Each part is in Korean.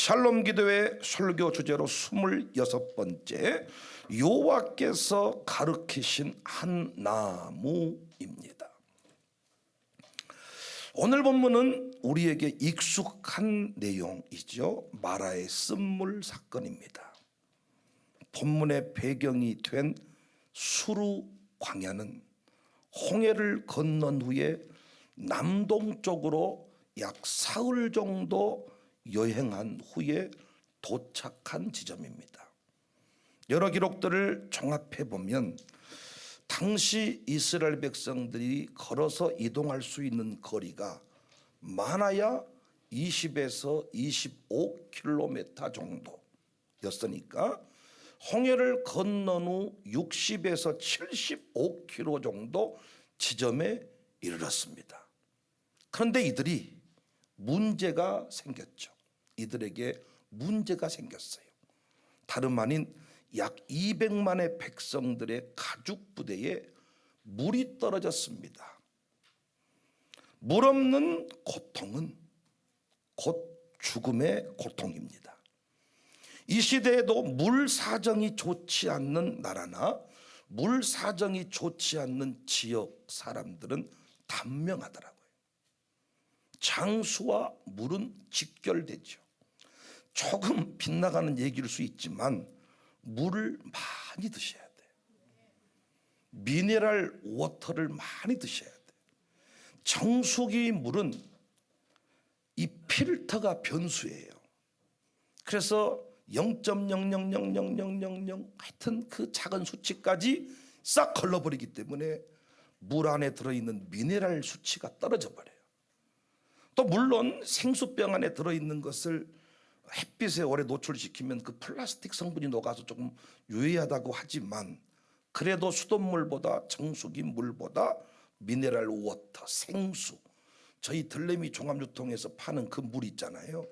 샬롬 기도회 설교 주제로 26번째 여호와께서 가르치신 한 나무입니다. 오늘 본문은 우리에게 익숙한 내용이죠. 마라의 쓴물 사건입니다. 본문의 배경이 된 수르 광야는 홍해를 건넌 후에 남동쪽으로 약 사흘 정도 여행한 후에 도착한 지점입니다. 여러 기록들을 종합해 보면 당시 이스라엘 백성들이 걸어서 이동할 수 있는 거리가 많아야 20에서 25km 정도였으니까 홍해를 건넌 후 60에서 75km 정도 지점에 이르렀습니다. 그런데 이들이 문제가 생겼죠. 이들에게 문제가 생겼어요. 다름 아닌 약 200만의 백성들의 가죽 부대에 물이 떨어졌습니다. 물 없는 고통은 곧 죽음의 고통입니다. 이 시대에도 물 사정이 좋지 않는 나라나 물 사정이 좋지 않는 지역 사람들은 단명하더라고요. 장수와 물은 직결되죠. 조금 빗나가는 얘기일 수 있지만 물을 많이 드셔야 돼요. 미네랄 워터를 많이 드셔야 돼요. 정수기 물은 이 필터가 변수예요. 그래서 0.000000 하여튼 그 작은 수치까지 싹 걸러버리기 때문에 물 안에 들어있는 미네랄 수치가 떨어져 버려요. 또 물론 생수병 안에 들어있는 것을 햇빛에 오래 노출시키면 그 플라스틱 성분이 녹아서 조금 유해하다고 하지만 그래도 수돗물보다 정수기 물보다 미네랄 워터, 생수, 저희 들레미 종합유통에서 파는 그 물 있잖아요.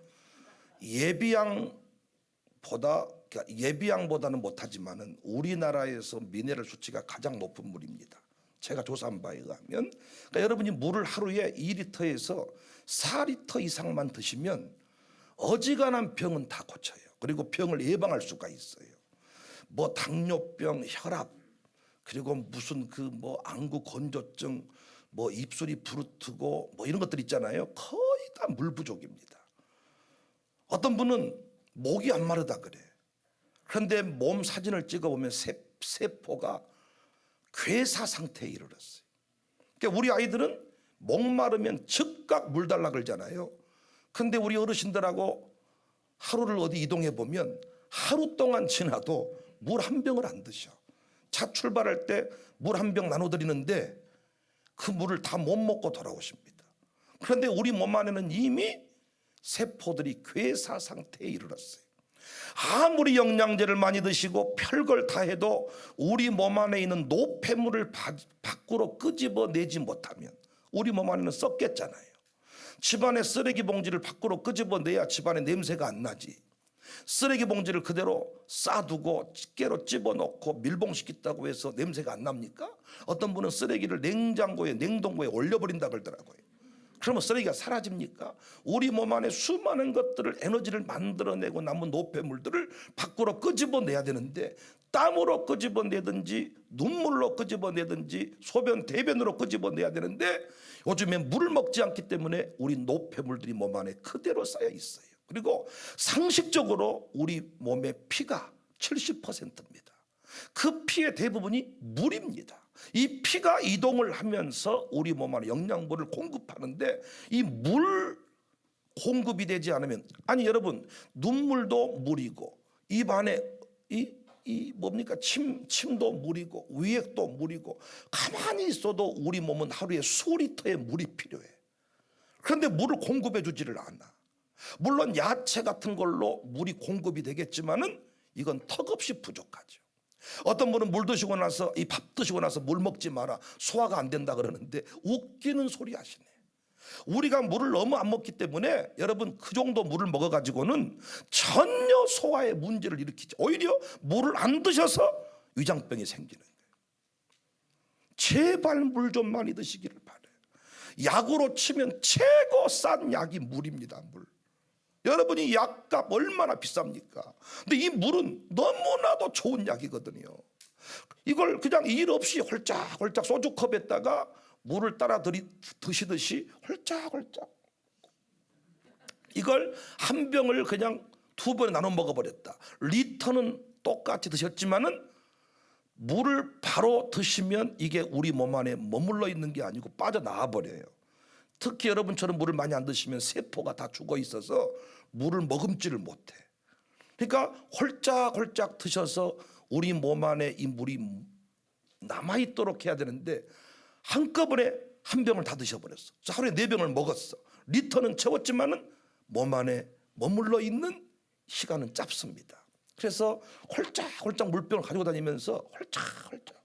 예비양보다는 못하지만은 우리나라에서 미네랄 수치가 가장 높은 물입니다. 제가 조사한 바에 의하면 그러니까 여러분이 물을 하루에 2리터에서 4리터 이상만 드시면 어지간한 병은 다 고쳐요. 그리고 병을 예방할 수가 있어요. 뭐 당뇨병, 혈압, 그리고 무슨 그 뭐 안구 건조증, 뭐 입술이 부르트고 뭐 이런 것들 있잖아요. 거의 다 물 부족입니다. 어떤 분은 목이 안 마르다 그래. 그런데 몸 사진을 찍어보면 세포가 괴사 상태에 이르렀어요. 그러니까 우리 아이들은 목마르면 즉각 물 달라 그러잖아요. 근데 우리 어르신들하고 하루를 어디 이동해 보면 하루 동안 지나도 물 한 병을 안 드셔. 차 출발할 때 물 한 병 나눠드리는데 그 물을 다 못 먹고 돌아오십니다. 그런데 우리 몸 안에는 이미 세포들이 괴사 상태에 이르렀어요. 아무리 영양제를 많이 드시고 별걸 다 해도 우리 몸 안에 있는 노폐물을 밖으로 끄집어내지 못하면 우리 몸 안에는 썩겠잖아요. 집안에 쓰레기 봉지를 밖으로 끄집어내야 집안에 냄새가 안 나지. 쓰레기 봉지를 그대로 싸두고 집게로 집어넣고 밀봉시켰다고 해서 냄새가 안 납니까? 어떤 분은 쓰레기를 냉동고에 올려버린다 그러더라고요. 그러면 쓰레기가 사라집니까? 우리 몸 안에 수많은 것들을 에너지를 만들어내고 남은 노폐물들을 밖으로 끄집어내야 되는데 땀으로 끄집어내든지 눈물로 끄집어내든지 소변 대변으로 끄집어내야 되는데 요즘에 물을 먹지 않기 때문에 우리 노폐물들이 몸 안에 그대로 쌓여 있어요. 그리고 상식적으로 우리 몸의 피가 70%입니다. 그 피의 대부분이 물입니다. 이 피가 이동을 하면서 우리 몸 안에 영양분을 공급하는데 이 물 공급이 되지 않으면 아니 여러분 눈물도 물이고 입 안에 이 뭡니까 침도 물이고 위액도 물이고 가만히 있어도 우리 몸은 하루에 수리터의 물이 필요해. 그런데 물을 공급해 주지를 않아. 물론 야채 같은 걸로 물이 공급이 되겠지만은 이건 턱없이 부족하죠. 어떤 분은 물 드시고 나서 이 밥 드시고 나서 물 먹지 마라 소화가 안 된다 그러는데 웃기는 소리 하시네. 우리가 물을 너무 안 먹기 때문에 여러분 그 정도 물을 먹어 가지고는 전혀 소화에 문제를 일으키죠. 오히려 물을 안 드셔서 위장병이 생기는 거예요. 제발 물 좀 많이 드시기를 바라요. 약으로 치면 최고 싼 약이 물입니다. 물. 여러분이 약값 얼마나 비쌉니까? 근데 이 물은 너무나도 좋은 약이거든요. 이걸 그냥 일 없이 홀짝홀짝 소주컵에다가 물을 따라 드시듯이 홀짝홀짝, 이걸 한 병을 그냥 두 번에 나눠 먹어버렸다. 리터는 똑같이 드셨지만은 물을 바로 드시면 이게 우리 몸 안에 머물러 있는 게 아니고 빠져나와 버려요. 특히 여러분처럼 물을 많이 안 드시면 세포가 다 죽어 있어서 물을 머금지를 못해. 그러니까 홀짝홀짝 드셔서 우리 몸 안에 이 물이 남아있도록 해야 되는데 한꺼번에 한 병을 다 드셔버렸어. 하루에 4병을 먹었어. 리터는 채웠지만은 몸 안에 머물러 있는 시간은 짧습니다. 그래서 홀짝홀짝 물병을 가지고 다니면서 홀짝홀짝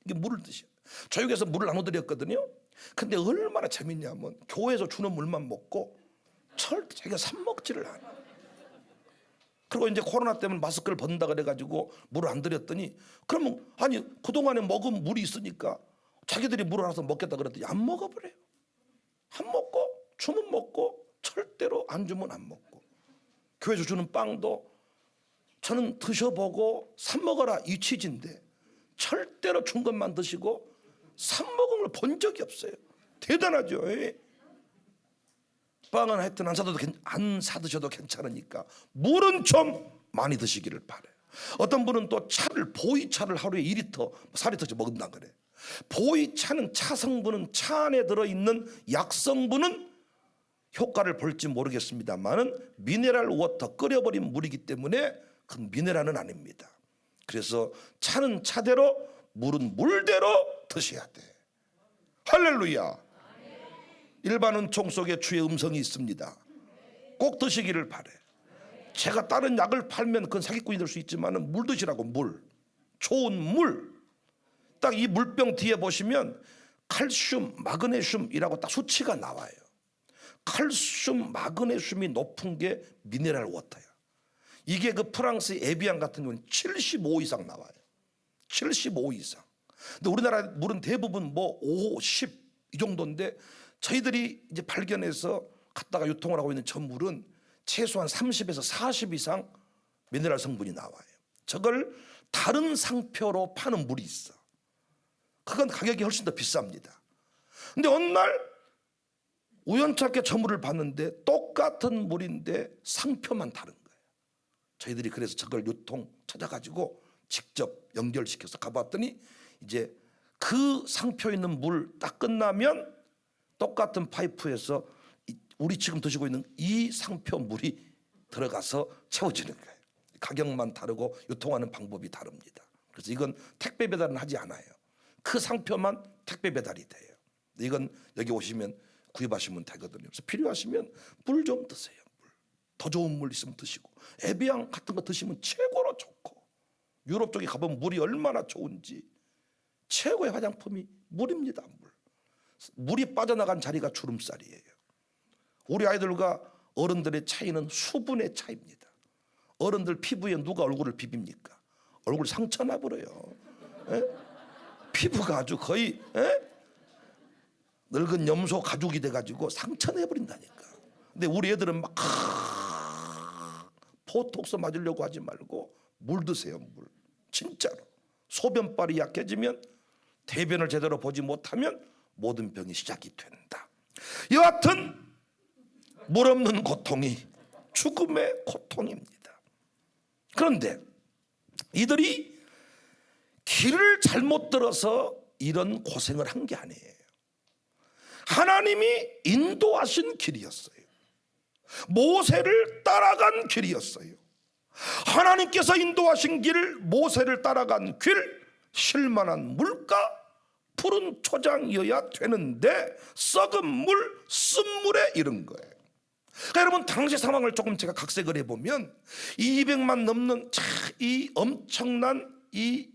이게 물을 드셔. 저녁에서 물을 나눠드렸거든요. 근데 얼마나 재밌냐면 교회에서 주는 물만 먹고 절대 자기가 사 먹지를 않아. 그리고 이제 코로나 때문에 마스크를 벗는다 그래가지고 물을 안 드렸더니, 그러면 아니 그동안에 먹은 물이 있으니까 자기들이 물을 알아서 먹겠다 그랬더니 안 먹어버려요. 안 먹고 주면 먹고 절대로 안 주면 안 먹고. 교회에서 주는 빵도 저는 드셔보고 사 먹어라 이 취지인데 절대로 준 것만 드시고 사 먹은 걸 본 적이 없어요. 대단하죠. 빵은 하여튼 안 사드셔도 괜찮으니까 물은 좀 많이 드시기를 바래요. 어떤 분은 또 차를, 보이차를 하루에 2리터 4리터씩 먹는다 그래. 보이차는 차 성분은, 차 안에 들어있는 약 성분은 효과를 볼지 모르겠습니다만은 미네랄 워터, 끓여버린 물이기 때문에 그건 미네랄은 아닙니다. 그래서 차는 차대로 물은 물대로 드셔야 돼. 할렐루야. 일반 은총 속에 주의 음성이 있습니다. 꼭 드시기를 바래. 제가 다른 약을 팔면 그건 사기꾼이 될 수 있지만 물 드시라고. 물, 좋은 물. 딱 이 물병 뒤에 보시면 칼슘, 마그네슘이라고 딱 수치가 나와요. 칼슘, 마그네슘이 높은 게 미네랄 워터야. 이게 그 프랑스 에비앙 같은 경우는 75 이상 나와요. 75 이상. 근데 우리나라 물은 대부분 뭐 5, 10 이 정도인데 저희들이 이제 발견해서 갖다가 유통을 하고 있는 전물은 최소한 30에서 40 이상 미네랄 성분이 나와요. 저걸 다른 상표로 파는 물이 있어. 그건 가격이 훨씬 더 비쌉니다. 근데 어느 날 우연찮게 저 물을 봤는데 똑같은 물인데 상표만 다른 거예요. 저희들이 그래서 저걸 유통 찾아가지고 직접 연결시켜서 가봤더니 이제 그 상표 있는 물 딱 끝나면 똑같은 파이프에서 우리 지금 드시고 있는 이 상표 물이 들어가서 채워지는 거예요. 가격만 다르고 유통하는 방법이 다릅니다. 그래서 이건 택배 배달은 하지 않아요. 그 상표만 택배 배달이 돼요. 이건 여기 오시면 구입하시면 되거든요. 그래서 필요하시면 물 좀 드세요. 물. 더 좋은 물 있으면 드시고, 에비앙 같은 거 드시면 최고로 좋고, 유럽 쪽에 가보면 물이 얼마나 좋은지. 최고의 화장품이 물입니다. 물이 빠져나간 자리가 주름살이에요. 우리 아이들과 어른들의 차이는 수분의 차이입니다. 어른들 피부에 누가 얼굴을 비빕니까? 얼굴 상처 나버려요. 피부가 아주 거의 늙은 염소 가죽이 돼가지고 상처 내버린다니까. 근데 우리 애들은 막 보톡스 맞으려고 하지 말고 물 드세요. 물. 진짜로. 소변발이 약해지면, 대변을 제대로 보지 못하면 모든 병이 시작이 된다. 여하튼 물 없는 고통이 죽음의 고통입니다. 그런데 이들이 길을 잘못 들어서 이런 고생을 한 게 아니에요. 하나님이 인도하신 길이었어요. 모세를 따라간 길이었어요. 하나님께서 인도하신 길, 모세를 따라간 길, 쉴만한 물가, 푸른 초장이어야 되는데 썩은 물, 쓴물에 이른 거예요. 그러니까 여러분, 당시 상황을 조금 제가 각색을 해보면 200만 넘는 이 엄청난 이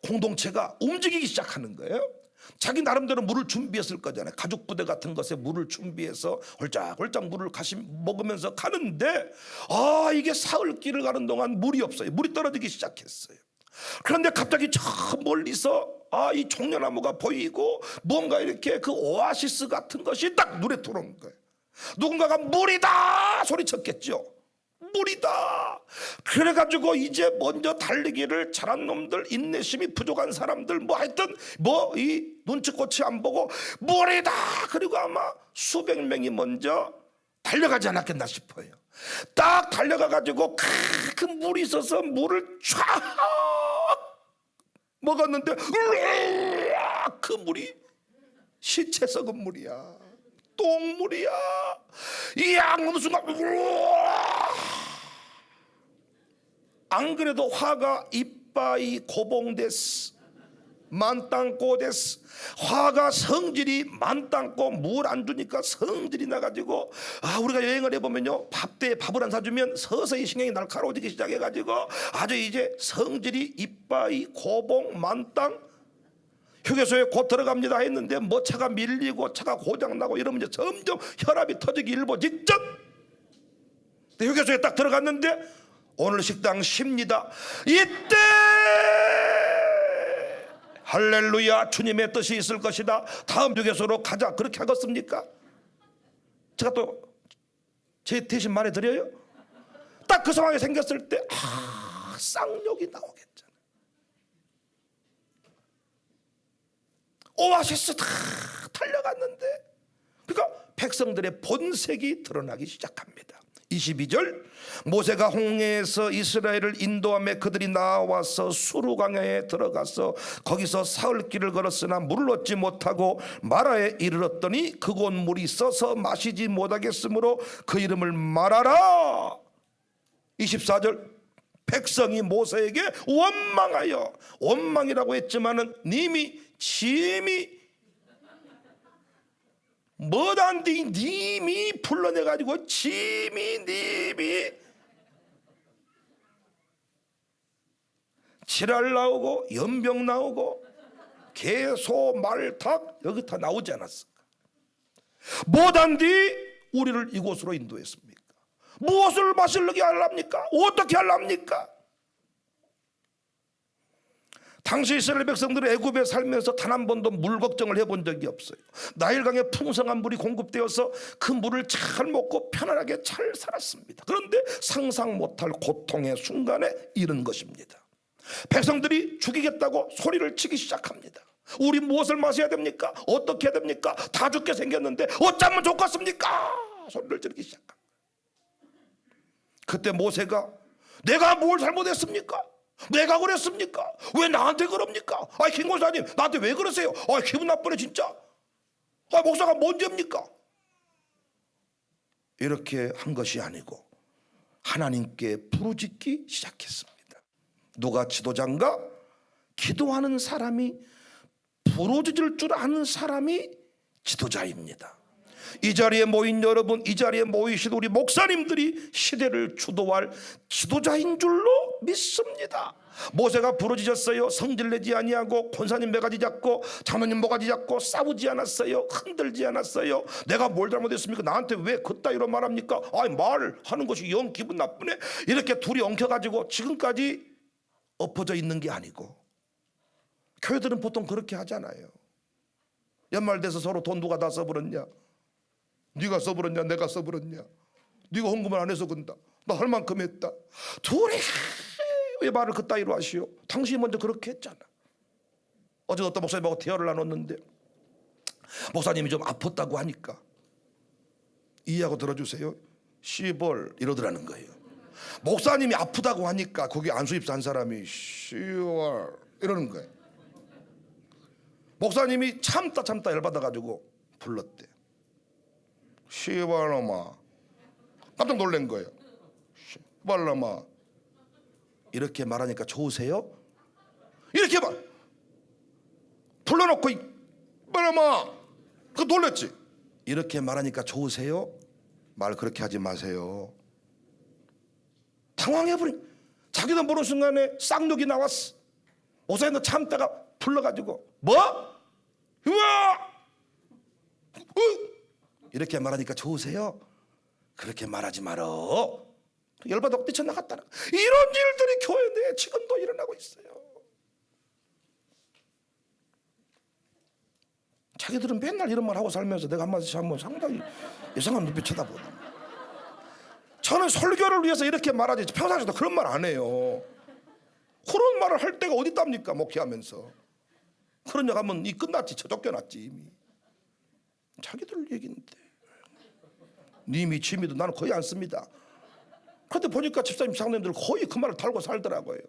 공동체가 움직이기 시작하는 거예요. 자기 나름대로 물을 준비했을 거잖아요. 가죽 부대 같은 것에 물을 준비해서 홀짝홀짝 물을 먹으면서 가는데, 이게 사흘길을 가는 동안 물이 없어요. 물이 떨어지기 시작했어요. 그런데 갑자기 저 멀리서 이 종려나무가 보이고 뭔가 이렇게 그 오아시스 같은 것이 딱 눈에 들어온 거예요. 누군가가 물이다 소리쳤겠죠. 물이다. 그래가지고 이제 먼저 달리기를 잘한 놈들, 인내심이 부족한 사람들, 뭐 하여튼 이 눈치코치 안 보고 물이다. 그리고 아마 수백 명이 먼저 달려가지 않았겠나 싶어요. 딱 달려가가지고 그 물이 있어서 물을 쫙 먹었는데 그 물이 시체 썩은 물이야. 똥물이야. 이야 어느 순간 안 그래도 화가 이빠이 고봉데스 만땅꼬데스. 화가 성질이 만땅꼬 물 안 주니까 성질이 나가지고 우리가 여행을 해보면요 밥대에 밥을 안 사주면 서서히 신경이 날카로워지기 시작해가지고 아주 이제 성질이 이빠이 고봉 만땅 휴게소에 곧 들어갑니다 했는데 뭐 차가 밀리고 차가 고장나고 이러면 이제 점점 혈압이 터지기 일보 직전. 휴게소에 딱 들어갔는데 오늘 식당 쉽니다. 이때 할렐루야 주님의 뜻이 있을 것이다. 다음 휴게소로 가자. 그렇게 하겠습니까? 제가 또 제 대신 말해드려요. 딱 그 상황이 생겼을 때 쌍욕이 나오겠잖아요. 오아시스 다 달려갔는데 그러니까 백성들의 본색이 드러나기 시작합니다. 22절 모세가 홍해에서 이스라엘을 인도하며 그들이 나와서 수르강에 들어가서 거기서 사흘 길을 걸었으나 물을 얻지 못하고 마라에 이르렀더니 그곳 물이 써서 마시지 못하겠으므로 그 이름을 마라라. 24절 백성이 모세에게 원망하여 원망이라고 했지만은 님이 짐이 뭐단디 님이 불러내가지고 짐이 님이 지랄 나오고 연병 나오고 개소 말닭 여기 다 나오지 않았을까? 뭐단디 우리를 이곳으로 인도했습니까? 무엇을 마시려게 하랍니까? 어떻게 하랍니까? 당시 이스라엘 백성들은 애굽에 살면서 단 한 번도 물 걱정을 해본 적이 없어요. 나일강에 풍성한 물이 공급되어서 그 물을 잘 먹고 편안하게 잘 살았습니다. 그런데 상상 못할 고통의 순간에 이른 것입니다. 백성들이 죽이겠다고 소리를 치기 시작합니다. 우리 무엇을 마셔야 됩니까? 어떻게 해야 됩니까? 다 죽게 생겼는데 어쩌면 좋겠습니까? 소리를 지르기 시작합니다. 그때 모세가 내가 뭘 잘못했습니까? 내가 그랬습니까? 왜 나한테 그럽니까? 김 권사님 나한테 왜 그러세요? 기분 나쁘네 진짜. 목사가 뭔 죄입니까? 이렇게 한 것이 아니고 하나님께 부르짖기 시작했습니다. 누가 지도자인가? 기도하는 사람이 부르짖을 줄 아는 사람이 지도자입니다. 이 자리에 모인 여러분, 이 자리에 모이신 우리 목사님들이 시대를 주도할 지도자인 줄로 믿습니다. 모세가 부르짖었어요. 성질내지 아니하고 권사님 매가지 잡고 장로님 모가지 잡고 싸우지 않았어요. 흔들지 않았어요. 내가 뭘 잘못했습니까? 나한테 왜 그따위로 말합니까? 말하는 것이 영 기분 나쁘네. 이렇게 둘이 엉켜가지고 지금까지 엎어져 있는 게 아니고, 교회들은 보통 그렇게 하잖아요. 연말 돼서 서로 돈 누가 다 써버렸냐? 네가 써버렸냐? 내가 써버렸냐? 네가 헌금을 안 해서 근다. 나 할 만큼 했다. 둘이 왜 말을 그따위로 하시오? 당신이 먼저 그렇게 했잖아. 어제 어떤 목사님하고 대화를 나눴는데 목사님이 좀 아팠다고 하니까 이해하고 들어주세요. 시벌 이러더라는 거예요. 목사님이 아프다고 하니까 거기 안수입사 한 사람이 시벌 이러는 거예요. 목사님이 참다 열받아가지고 불렀대. 시발놈아. 깜짝 놀란 거예요. 시발놈아. 이렇게 말하니까 좋으세요? 이렇게 말 불러놓고 시발놈아. 그 놀랬지. 이렇게 말하니까 좋으세요? 말 그렇게 하지 마세요. 당황해버린. 자기도 모르는 순간에 쌍욕이 나왔어. 목사님도 참다가 불러가지고 뭐? 우와! 이렇게 말하니까 좋으세요? 그렇게 말하지 말어. 열받아 뛰쳐나갔다는. 이런 일들이 교회 내에 지금도 일어나고 있어요. 자기들은 맨날 이런 말 하고 살면서 내가 한마디씩 하면 상당히 이상한 눈빛 쳐다보거든요. 저는 설교를 위해서 이렇게 말하지 평상시에도 그런 말 안 해요. 그런 말을 할 때가 어디 있답니까? 목회하면서. 그런 역 하면 이 끝났지. 저 쫓겨났지 이미. 자기들 얘기인데 님이 취미도 나는 거의 안 씁니다. 그런데 보니까 집사님 장로님들 거의 그 말을 달고 살더라고요.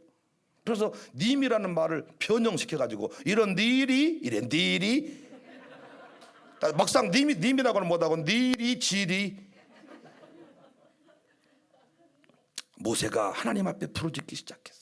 그래서 님이라는 말을 변형시켜가지고 이런 니리 이래 니리 막상 님이라고는 못하고 니리 지리. 모세가 하나님 앞에 부르짖기 시작했어요.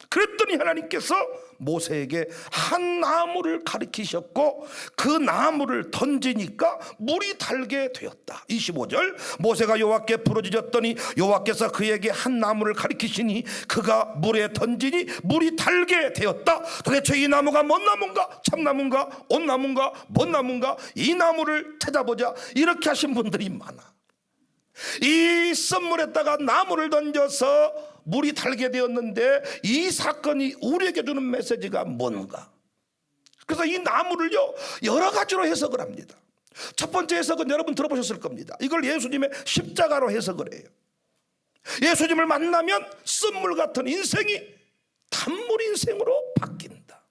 그랬더니 하나님께서 모세에게 한 나무를 가리키셨고 그 나무를 던지니까 물이 달게 되었다. 25절 모세가 여호와께 부르짖었더니 여호와께서 그에게 한 나무를 가리키시니 그가 물에 던지니 물이 달게 되었다. 도대체 이 나무가 뭔 나무인가? 참나무인가? 온나무인가? 뭔 나무인가? 이 나무를 찾아보자. 이렇게 하신 분들이 많아. 이 썸물에다가 나무를 던져서 물이 달게 되었는데 이 사건이 우리에게 주는 메시지가 뭔가? 그래서 이 나무를요 여러 가지로 해석을 합니다. 첫 번째 해석은 여러분 들어보셨을 겁니다. 이걸 예수님의 십자가로 해석을 해요. 예수님을 만나면 썸물 같은 인생이 단물 인생으로 바뀐다.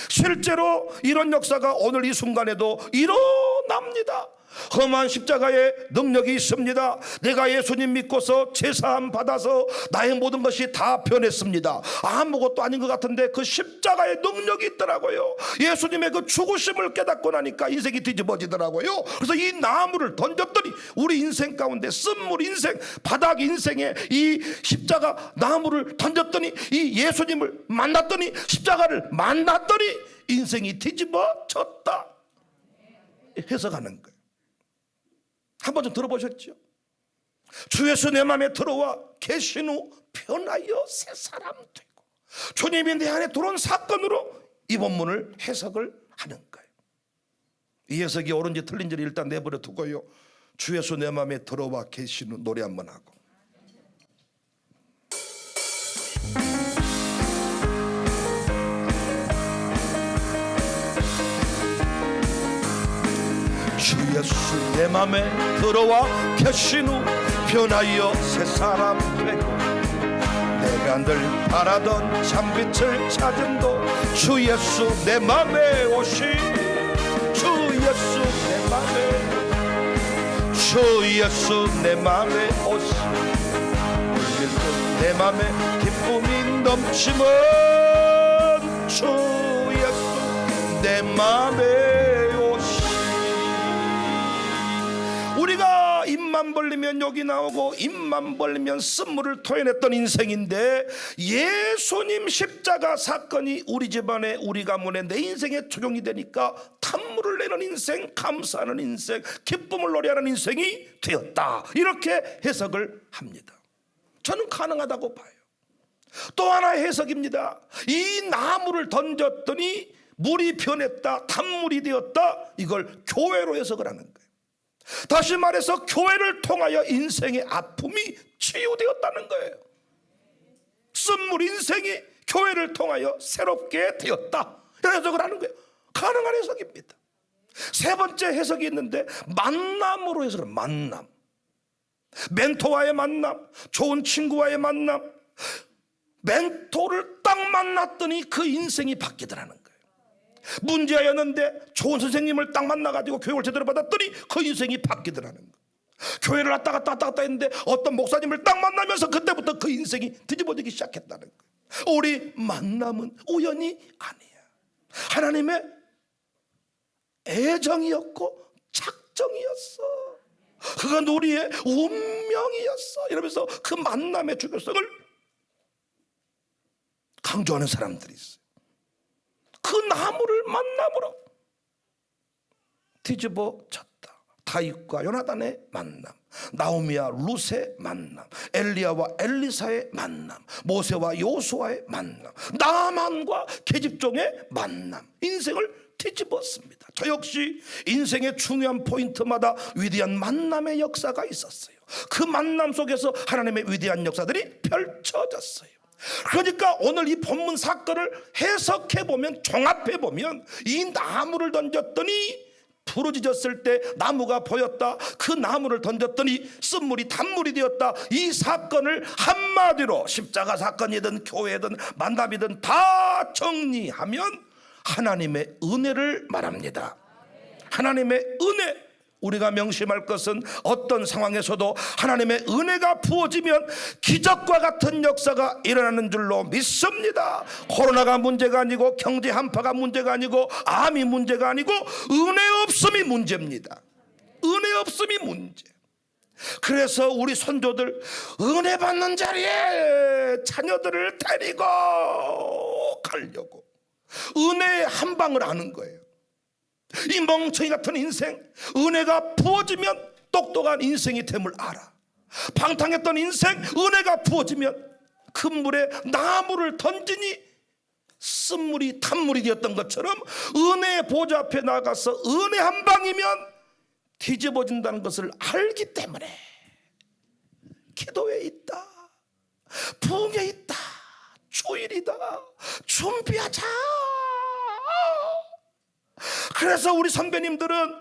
실제로 이런 역사가 오늘 이 순간에도 일어납니다. 험한 십자가의 능력이 있습니다. 내가 예수님 믿고서 제사함 받아서 나의 모든 것이 다 변했습니다. 아무것도 아닌 것 같은데 그 십자가의 능력이 있더라고요. 예수님의 그 죽으심을 깨닫고 나니까 인생이 뒤집어지더라고요. 그래서 이 나무를 던졌더니 우리 인생 가운데 쓴물 인생, 바닥 인생에 이 십자가 나무를 던졌더니 이 예수님을 만났더니 십자가를 만났더니 인생이 뒤집어졌다. 해석하는 거예요. 한번 좀 들어보셨죠? 주 예수 내 마음에 들어와 계신 후 변하여 새 사람 되고. 주님이 내 안에 들어온 사건으로 이 본문을 해석을 하는 거예요. 이 해석이 옳은지 틀린지를 일단 내버려 두고요, 주 예수 내 마음에 들어와 계신 후 노래 한번 하고. 주 예수 내 맘에 들어와 계신 후 변하여 새 사람 되고 내가 늘 바라던 참빛을 찾은 도 주 예수 내 맘에 오시. 주 예수 내 맘에 주 예수 내 맘에 오시. 울릴 듯 내 맘에 기쁨이 넘치면 주 예수 내 맘에 우리가 입만 벌리면 욕이 나오고 입만 벌리면 쓴물을 토해냈던 인생인데 예수님 십자가 사건이 우리 집안에 우리 가문에 내 인생에 적용이 되니까 탄물을 내는 인생, 감사하는 인생, 기쁨을 노래하는 인생이 되었다. 이렇게 해석을 합니다. 저는 가능하다고 봐요. 또 하나의 해석입니다. 이 나무를 던졌더니 물이 변했다, 단물이 되었다. 이걸 교회로 해석을 하는 거예요. 다시 말해서 교회를 통하여 인생의 아픔이 치유되었다는 거예요. 쓴물 인생이 교회를 통하여 새롭게 되었다. 이런 해석을 하는 거예요. 가능한 해석입니다. 세 번째 해석이 있는데 만남으로 해석을 해요. 만남, 멘토와의 만남, 좋은 친구와의 만남. 멘토를 딱 만났더니 그 인생이 바뀌더라는 거예요. 문제였는데 좋은 선생님을 딱 만나가지고 교육을 제대로 받았더니 그 인생이 바뀌더라는 거예요. 교회를 왔다 갔다 했는데 어떤 목사님을 딱 만나면서 그때부터 그 인생이 뒤집어지기 시작했다는 거예요. 우리 만남은 우연이 아니야. 하나님의 애정이었고 작정이었어. 그건 우리의 운명이었어. 이러면서 그 만남의 중요성을 강조하는 사람들이 있어요. 그 나무를 만남으로 뒤집어졌다. 다윗과 요나단의 만남, 나오미와 룻의 만남, 엘리야와 엘리사의 만남, 모세와 요수아의 만남, 나만과 계집종의 만남. 인생을 뒤집었습니다. 저 역시 인생의 중요한 포인트마다 위대한 만남의 역사가 있었어요. 그 만남 속에서 하나님의 위대한 역사들이 펼쳐졌어요. 그러니까 오늘 이 본문 사건을 해석해보면, 종합해보면 이 나무를 던졌더니 부러지졌을 때 나무가 보였다. 그 나무를 던졌더니 쓴물이 단물이 되었다. 이 사건을 한마디로 십자가 사건이든 교회든 만남이든 다 정리하면 하나님의 은혜를 말합니다. 하나님의 은혜. 우리가 명심할 것은 어떤 상황에서도 하나님의 은혜가 부어지면 기적과 같은 역사가 일어나는 줄로 믿습니다. 코로나가 문제가 아니고 경제 한파가 문제가 아니고 암이 문제가 아니고 은혜 없음이 문제입니다. 은혜 없음이 문제. 그래서 우리 선조들 은혜 받는 자리에 자녀들을 데리고 가려고 은혜의 한 방을 아는 거예요. 이 멍청이 같은 인생, 은혜가 부어지면 똑똑한 인생이 됨을 알아. 방탕했던 인생, 은혜가 부어지면 큰 물에 나무를 던지니 쓴물이 단물이 되었던 것처럼 은혜의 보좌 앞에 나가서 은혜 한 방이면 뒤집어진다는 것을 알기 때문에 기도에 있다, 부흥에 있다, 주일이다, 준비하자. 그래서 우리 선배님들은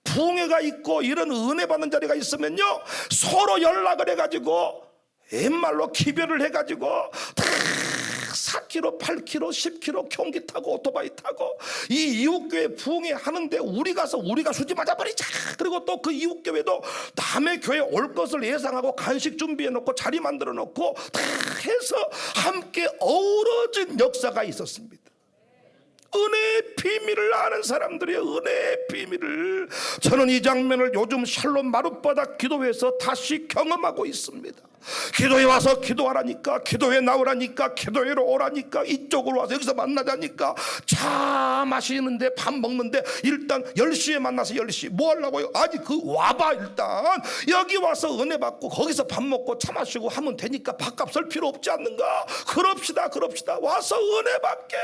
부흥회가 있고 이런 은혜 받는 자리가 있으면요 서로 연락을 해가지고 옛말로 기별을 해가지고 다 4km, 8km, 10km 경기 타고 오토바이 타고 이 이웃교회 부흥회 하는데 우리 가서 우리가 수지 맞아버리자. 그리고 또 그 이웃교회도 남의 교회 올 것을 예상하고 간식 준비해 놓고 자리 만들어 놓고 다 해서 함께 어우러진 역사가 있었습니다. 은혜의 비밀을 아는 사람들의 은혜의 비밀을 저는 이 장면을 요즘 샬롬 마룻바닥 기도회에서 다시 경험하고 있습니다. 기도에 와서 기도하라니까, 기도에 나오라니까, 기도회로 오라니까, 이쪽으로 와서 여기서 만나자니까, 차 마시는데 밥 먹는데 일단 10시에 만나서 10시 뭐 하려고요? 아니 그 와봐. 일단 여기 와서 은혜 받고 거기서 밥 먹고 차 마시고 하면 되니까 밥값 쓸 필요 없지 않는가? 그럽시다 와서 은혜 받게.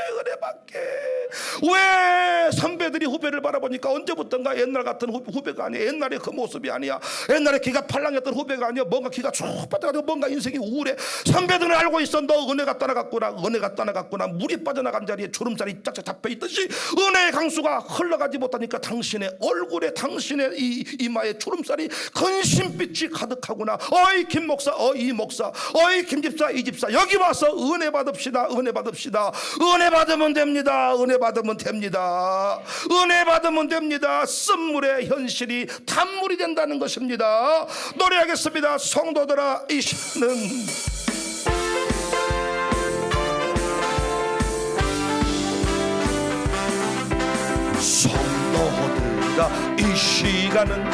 왜 선배들이 후배를 바라보니까 언제부턴가 옛날 같은 후배가 아니야. 옛날에 그 모습이 아니야. 옛날에 기가 팔랑했던 후배가 아니야. 뭔가 기가 쭉 빠져가지고 뭔가 인생이 우울해. 선배들은 알고 있어. 너 은혜가 떠나갔구나. 물이 빠져나간 자리에 주름살이 짝짝 잡혀있듯이 은혜의 강수가 흘러가지 못하니까 당신의 얼굴에, 당신의 이마에 주름살이 근심빛이 가득하구나. 어이 김 목사, 어이 목사, 어이 김 집사, 이 집사, 여기 와서 은혜 받읍시다. 은혜 받으면 됩니다. 은혜 받으면 됩니다. 쓴물의 현실이 단물이 된다는 것입니다. 노래하겠습니다. 성도들아, 이 시간은 성도들아, 이 시간은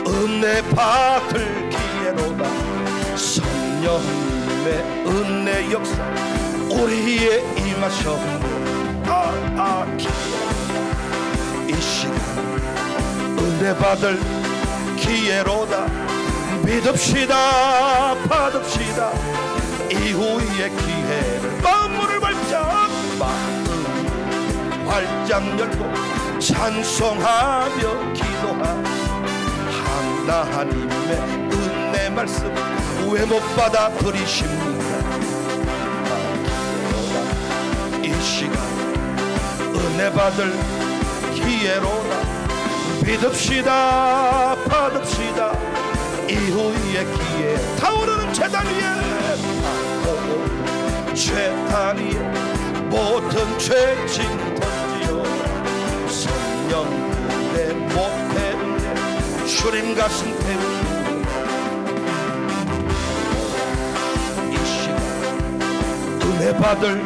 은혜 받을 기회로다. 성령님의 은혜 역사 우리에 임하셨네. 이 시간 은혜 받을 기회로다. 믿읍시다, 받읍시다. 이후의 기회를 마음을 활짝 열고 찬송하며 기도하라. 하나님의 은혜 말씀 왜 못 받아들이십니까? 이 시간 은혜 받을 기회로다. 믿읍시다, 받읍시다. 이후의 기회 타오르는 재단 위에 모든 죄짐 던지어 성령의 못했네 주님 가슴 태우는 이 시간 은혜 받을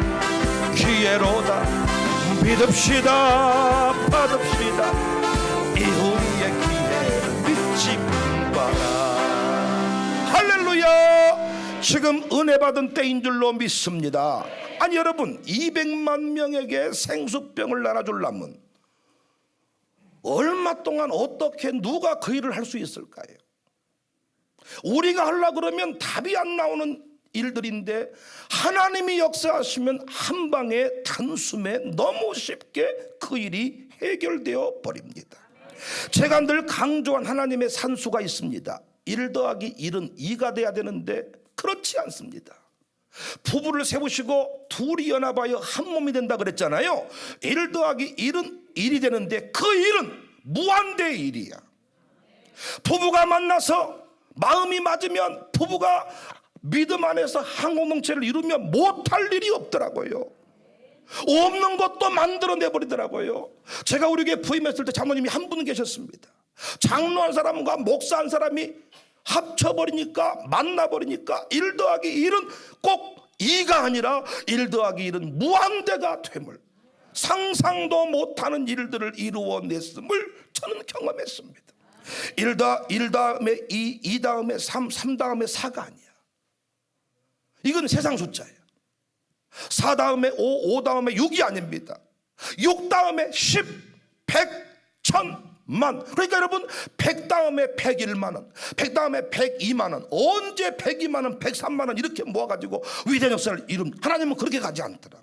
기회로다. 믿읍시다, 받읍시다. 이후의 기회를 믿지 마라. 할렐루야. 지금 은혜 받은 때인 줄로 믿습니다. 아니 여러분, 200만 명에게 생수병을 나눠주려면 얼마 동안 어떻게 누가 그 일을 할 수 있을까요? 우리가 하려고 그러면 답이 안 나오는 일들인데 하나님이 역사하시면 한 방에 단숨에 너무 쉽게 그 일이 해결되어 버립니다. 제가 늘 강조한 하나님의 산수가 있습니다. 1 더하기 1은 2가 돼야 되는데 그렇지 않습니다. 부부를 세우시고 둘이 연합하여 한 몸이 된다 그랬잖아요. 1 더하기 1은 1이 되는데 그 1은 무한대의 일이야. 부부가 만나서 마음이 맞으면, 부부가 믿음 안에서 한 공동체를 이루면 못할 일이 없더라고요. 없는 것도 만들어내버리더라고요. 제가 우리 교회 부임했을 때 장로님이 한 분 계셨습니다. 장로 한 사람과 목사 한 사람이 합쳐버리니까, 만나버리니까 1 더하기 1은 꼭 2가 아니라 1 더하기 1은 무한대가 됨을, 상상도 못하는 일들을 이루어냈음을 저는 경험했습니다. 1 다음에 2 다음에 3 다음에 4가 아니야. 이건 세상 숫자예요. 4 다음에 5 다음에 6이 아닙니다. 6 다음에 10, 100, 1000, 만. 그러니까 여러분, 100 다음에 101만원, 100 다음에 102만원, 언제 102만원, 103만원 이렇게 모아가지고 위대한 역사를 이룬 하나님은 그렇게 가지 않더라.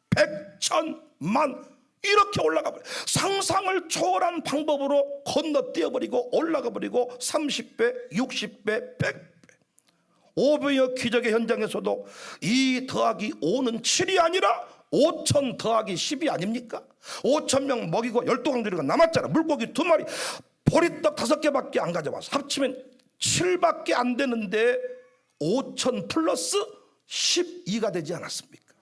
100, 1000, 만 이렇게 올라가 버려. 상상을 초월한 방법으로 건너뛰어버리고 올라가버리고 30배, 60배, 100배. 오병이어 기적의 현장에서도 2 더하기 5는 7이 아니라 5,000 더하기 10이 아닙니까? 5,000명 먹이고 12강조리가 남았잖아. 물고기 2마리, 보리떡 5개밖에 안 가져와서 합치면 7밖에 안 되는데 5,000 플러스 12가 되지 않았습니까?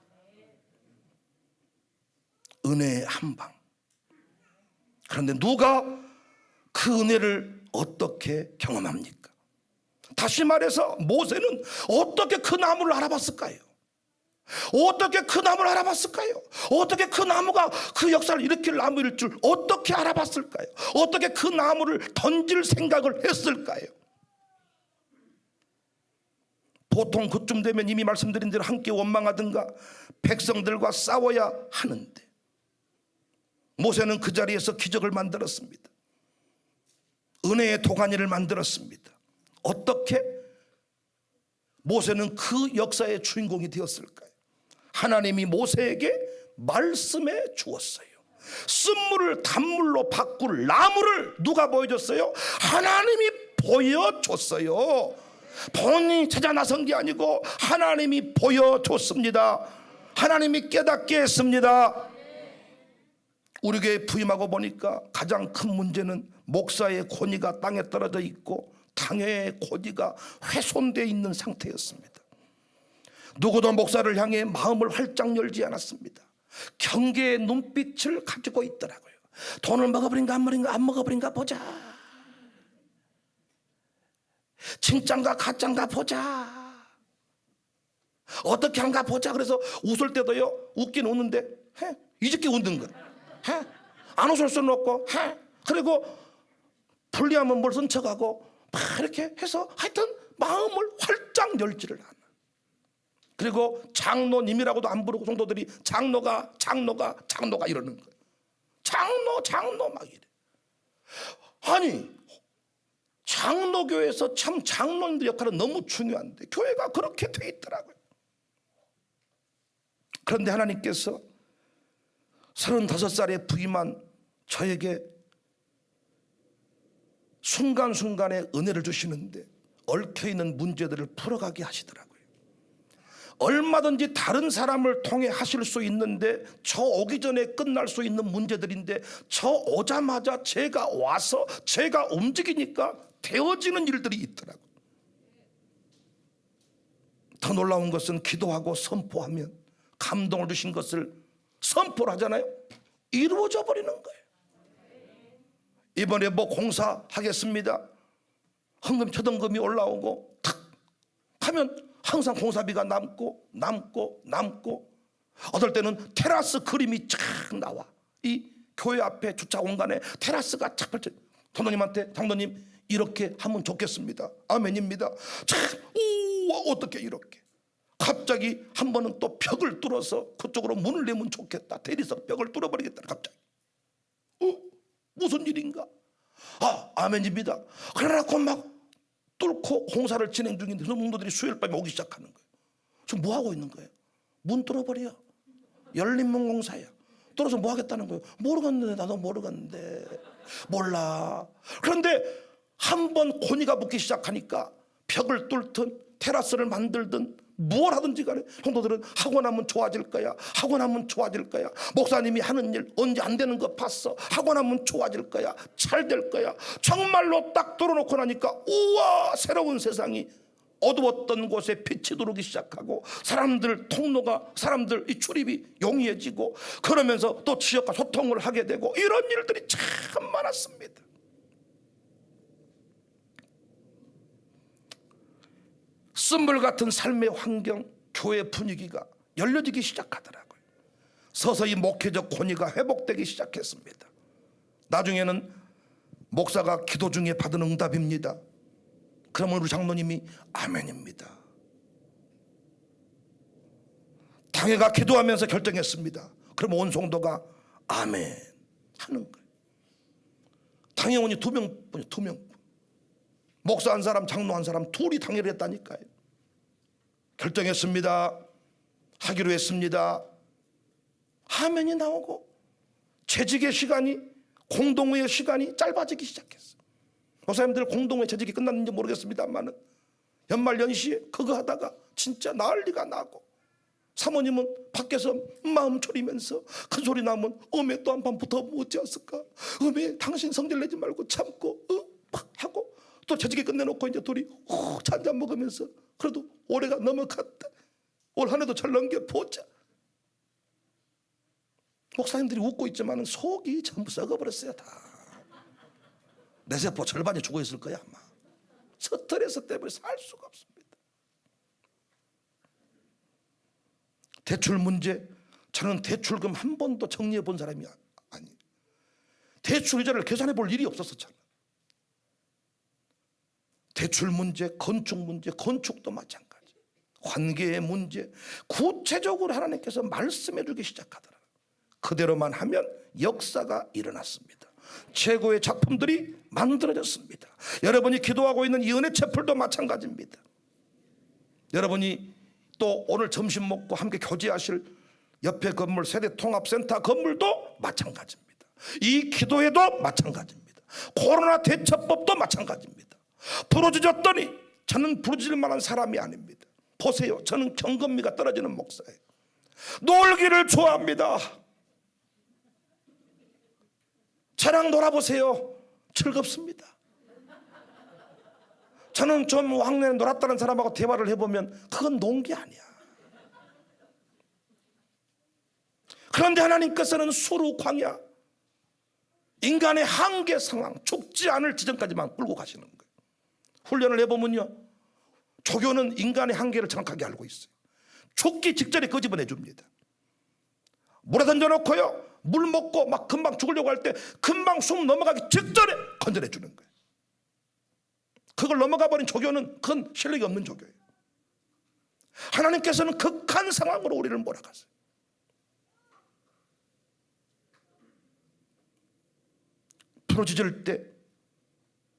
은혜의 한방. 그런데 누가 그 은혜를 어떻게 경험합니까? 다시 말해서 모세는 어떻게 그 나무를 알아봤을까요? 어떻게 그 나무를 알아봤을까요? 어떻게 그 나무가 그 역사를 일으킬 나무일 줄 어떻게 알아봤을까요? 어떻게 그 나무를 던질 생각을 했을까요? 보통 그쯤 되면 이미 말씀드린 대로 함께 원망하든가 백성들과 싸워야 하는데, 모세는 그 자리에서 기적을 만들었습니다. 은혜의 도가니를 만들었습니다. 어떻게 모세는 그 역사의 주인공이 되었을까요? 하나님이 모세에게 말씀해 주었어요. 쓴물을 단물로 바꿀 나무를 누가 보여줬어요? 하나님이 보여줬어요. 본인이 찾아 나선 게 아니고 하나님이 보여줬습니다. 하나님이 깨닫게 했습니다. 우리 교회 부임하고 보니까 가장 큰 문제는 목사의 권위가 땅에 떨어져 있고 당회의 권위가 훼손되어 있는 상태였습니다. 누구도 목사를 향해 마음을 활짝 열지 않았습니다. 경계의 눈빛을 가지고 있더라고요. 돈을 먹어버린가 안 먹어버린가 보자. 진짠가 가짠가 보자. 어떻게 한가 보자. 그래서 웃을 때도요, 웃긴 웃는데 이렇게 웃는 거야. 안 웃을 수는 없고, 그리고 불리하면 뭘 선척하고 막 이렇게 해서 하여튼 마음을 활짝 열지를 않아. 그리고 장로님이라고도 안 부르고 성도들이 장로가 이러는 거예요. 장로 막 이래. 아니, 장로교회에서 참 장로님들 역할은 너무 중요한데 교회가 그렇게 돼 있더라고요. 그런데 하나님께서 35살에 부임한 저에게 순간순간에 은혜를 주시는데 얽혀있는 문제들을 풀어가게 하시더라고요. 얼마든지 다른 사람을 통해 하실 수 있는데 저 오기 전에 끝날 수 있는 문제들인데 저 오자마자 제가 와서 제가 움직이니까 되어지는 일들이 있더라고요. 더 놀라운 것은 기도하고 선포하면 감동을 주신 것을 선포를 하잖아요. 이루어져 버리는 거예요. 이번에 뭐 공사하겠습니다. 헌금 초등금이 올라오고 탁 하면 항상 공사비가 남고 어떨 때는 테라스 그림이 쫙 나와. 이 교회 앞에 주차 공간에 테라스가 쫙 펼쳐. 장로님한테 장로님 이렇게 하면 좋겠습니다. 아멘입니다. 참 우와 어떻게 이렇게. 갑자기 한 번은 또 벽을 뚫어서 그쪽으로 문을 내면 좋겠다. 대리석 벽을 뚫어버리겠다. 갑자기 무슨 일인가? 아멘입니다. 그래놓고 막 뚫고 공사를 진행 중인데 성도들이 수요일 밤에 오기 시작하는 거예요. 지금 뭐 하고 있는 거예요? 문 뚫어버려. 열린문 공사야. 뚫어서 뭐 하겠다는 거예요? 모르겠는데 나도 모르겠는데 몰라. 그런데 한 번 고니가 붙기 시작하니까 벽을 뚫든 테라스를 만들든 뭘 하든지 간에 성도들은 하고 나면 좋아질 거야, 하고 나면 좋아질 거야, 목사님이 하는 일 언제 안 되는 거 봤어, 하고 나면 좋아질 거야, 잘 될 거야. 정말로 딱 들어놓고 나니까 우와, 새로운 세상이, 어두웠던 곳에 빛이 들어오기 시작하고 사람들 통로가, 사람들 이 출입이 용이해지고, 그러면서 또 지역과 소통을 하게 되고, 이런 일들이 참 많았습니다. 쓴물 같은 삶의 환경, 교회 분위기가 열려지기 시작하더라고요. 서서히 목회적 권위가 회복되기 시작했습니다. 나중에는 목사가 기도 중에 받은 응답입니다. 그러면 우리 장로님이 아멘입니다. 당회가 기도하면서 결정했습니다. 그럼 온 성도가 아멘 하는 거예요. 당회원이 2명, 목사 한 사람, 장로 한 사람, 둘이 당회를 했다니까요. 결정했습니다, 하기로 했습니다, 아멘이 나오고 재직의 시간이, 공동회의 시간이 짧아지기 시작했어요. 목사님들 공동회 재직이 끝났는지 모르겠습니다만은 연말 연시에 그거 하다가 진짜 난리가 나고, 사모님은 밖에서 마음 졸이면서 큰 소리 나면 어메 또 한 판 붙어보면 어찌했을까, 어메 당신 성질 내지 말고 참고 팍 하고, 또 재직이 끝내놓고 이제 둘이 잔잔 먹으면서 그래도 올해가 넘어갔다, 올 한 해도 잘 넘겨보자. 목사님들이 웃고 있지만 속이 전부 썩어버렸어요. 다 내 세포 절반이 죽어있을 거야 아마. 스트레스 때문에 살 수가 없습니다. 대출 문제, 저는 대출금 한 번도 정리해 본 사람이 아니에요. 대출 이자를 계산해 볼 일이 없었어. 저는 대출 문제, 건축 문제, 건축도 마찬가지, 관계의 문제, 구체적으로 하나님께서 말씀해 주기 시작하더라고요. 그대로만 하면 역사가 일어났습니다. 최고의 작품들이 만들어졌습니다. 여러분이 기도하고 있는 이 은혜 채플도 마찬가지입니다. 여러분이 또 오늘 점심 먹고 함께 교제하실 옆에 건물 세대통합센터 건물도 마찬가지입니다. 이 기도회도 마찬가지입니다. 코로나 대처법도 마찬가지입니다. 부르짖었더니, 저는 부르짖을 만한 사람이 아닙니다. 보세요, 저는 경건미가 떨어지는 목사예요. 놀기를 좋아합니다. 저랑 놀아보세요. 즐겁습니다. 저는 좀 왕래에 놀았다는 사람하고 대화를 해보면 그건 논 게 아니야. 그런데 하나님께서는 수루 광야, 인간의 한계 상황, 죽지 않을 지점까지만 끌고 가시는 거예요. 훈련을 해보면요, 조교는 인간의 한계를 정확하게 알고 있어요. 죽기 직전에 끄집어내 줍니다. 물에 던져놓고요, 물 먹고 막 금방 죽으려고 할 때 금방 숨 넘어가기 직전에 건져내 주는 거예요. 그걸 넘어가 버린 조교는 그건 실력이 없는 조교예요. 하나님께서는 극한 상황으로 우리를 몰아가세요. 부르짖을 때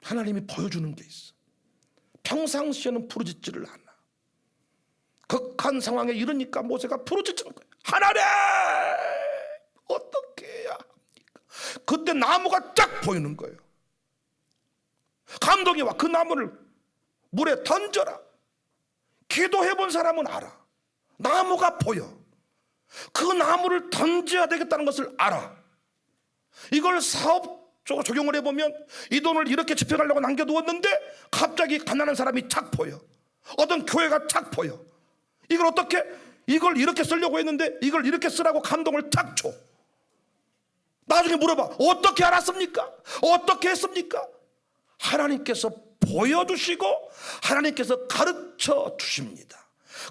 하나님이 보여주는 게 있어. 평상시에는 부르짖지를 않아. 극한 상황에 이르니까 모세가 부르짖는 거예요. 하나님, 어떻게 해야 합니까? 그때 나무가 쫙 보이는 거예요. 감동이 와. 그 나무를 물에 던져라. 기도해 본 사람은 알아. 나무가 보여. 그 나무를 던져야 되겠다는 것을 알아. 이걸 사업적으로 적용을 해보면, 이 돈을 이렇게 집행하려고 남겨두었는데 갑자기 가난한 사람이 착 보여. 어떤 교회가 착 보여. 이걸 어떻게, 이걸 이렇게 쓰려고 했는데 이걸 이렇게 쓰라고 감동을 탁 줘. 나중에 물어봐. 어떻게 알았습니까? 어떻게 했습니까? 하나님께서 보여주시고 하나님께서 가르쳐 주십니다.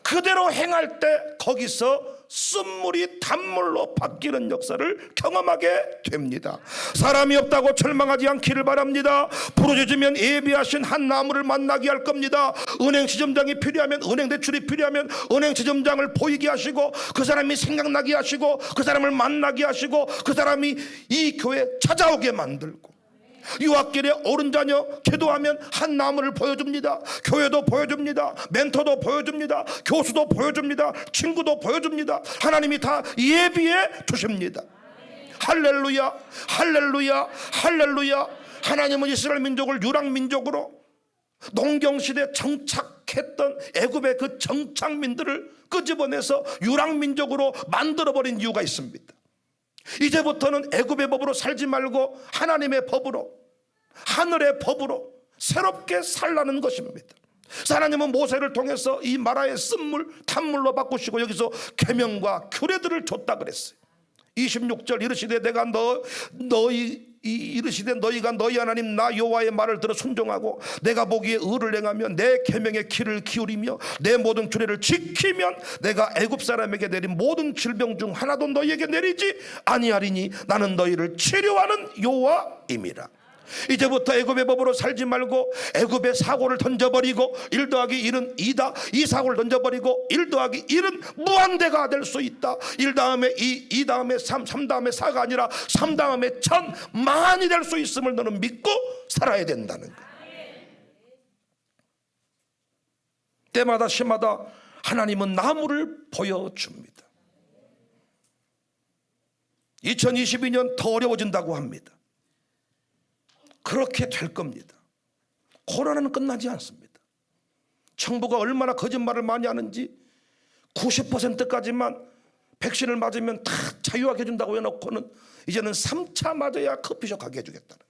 그대로 행할 때 거기서 쓴물이 단물로 바뀌는 역사를 경험하게 됩니다. 사람이 없다고 절망하지 않기를 바랍니다. 부르짖으면 예비하신 한 나무를 만나게 할 겁니다. 은행 지점장이 필요하면, 은행 대출이 필요하면 은행 지점장을 보이게 하시고, 그 사람이 생각나게 하시고, 그 사람을 만나게 하시고, 그 사람이 이 교회에 찾아오게 만들고, 유학길에 옳은 자녀 기도하면 한 나무를 보여줍니다. 교회도 보여줍니다. 멘토도 보여줍니다. 교수도 보여줍니다. 친구도 보여줍니다. 하나님이 다 예비해 주십니다. 할렐루야, 할렐루야, 할렐루야. 하나님은 이스라엘 민족을 유랑민족으로 농경시대에 정착 타락했던 애굽의 그 정착민들을 끄집어내서 유랑민족으로 만들어버린 이유가 있습니다. 이제부터는 애굽의 법으로 살지 말고 하나님의 법으로, 하늘의 법으로 새롭게 살라는 것입니다. 하나님은 모세를 통해서 이 마라의 쓴물 탄물로 바꾸시고 여기서 계명과 규례들을 줬다 그랬어요. 26절 이르시되 내가 이르시되 너희가 너희 하나님 나 여호와의 말을 들어 순종하고 내가 보기에 의를 행하며 내 계명의 귀를 기울이며 내 모든 규례를 지키면 내가 애굽 사람에게 내린 모든 질병 중 하나도 너희에게 내리지 아니하리니 나는 너희를 치료하는 여호와임이라. 이제부터 애굽의 법으로 살지 말고 애굽의 사고를 던져버리고 1 더하기 1은 2다, 이 사고를 던져버리고 1 더하기 1은 무한대가 될 수 있다. 1 다음에 2 다음에 3 다음에 4가 아니라 3 다음에 1000만이 될 수 있음을 너는 믿고 살아야 된다는 거예요. 때마다 시마다 하나님은 나무를 보여줍니다. 2022년 더 어려워진다고 합니다. 그렇게 될 겁니다. 코로나는 끝나지 않습니다. 정부가 얼마나 거짓말을 많이 하는지 90%까지만 백신을 맞으면 다 자유하게 해준다고 해놓고는 이제는 3차 맞아야 커피숍 가게 해주겠다는,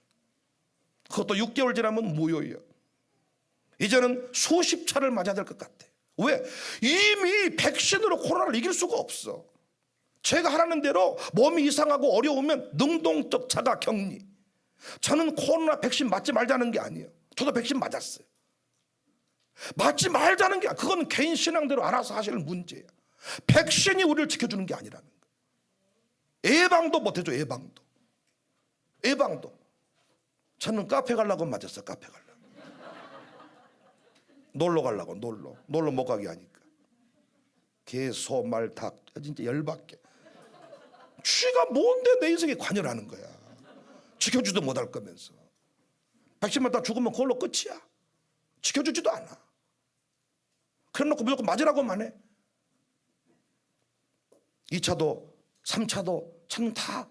그것도 6개월 지나면 무효예요. 이제는 수십 차를 맞아야 될 것 같아. 왜? 이미 백신으로 코로나를 이길 수가 없어. 제가 하라는 대로 몸이 이상하고 어려우면 능동적 자가 격리. 저는 코로나 백신 맞지 말자는 게 아니에요. 저도 백신 맞았어요. 맞지 말자는 게 아니에요. 그건 개인 신앙대로 알아서 하실 문제예요. 백신이 우리를 지켜주는 게 아니라는 거예요. 예방도 못해줘. 예방도. 저는 카페 가려고 맞았어요. 카페 가려고. 놀러 가려고. 놀러 못 가게 하니까. 개, 소, 말, 닭 진짜 열받게. 쥐가 뭔데 내 인생에 관여를 하는 거야. 지켜주지도 못할 거면서. 백신 맞다 죽으면 그걸로 끝이야. 지켜주지도 않아. 그래놓고 무조건 맞으라고만 해. 2차도 3차도 참 다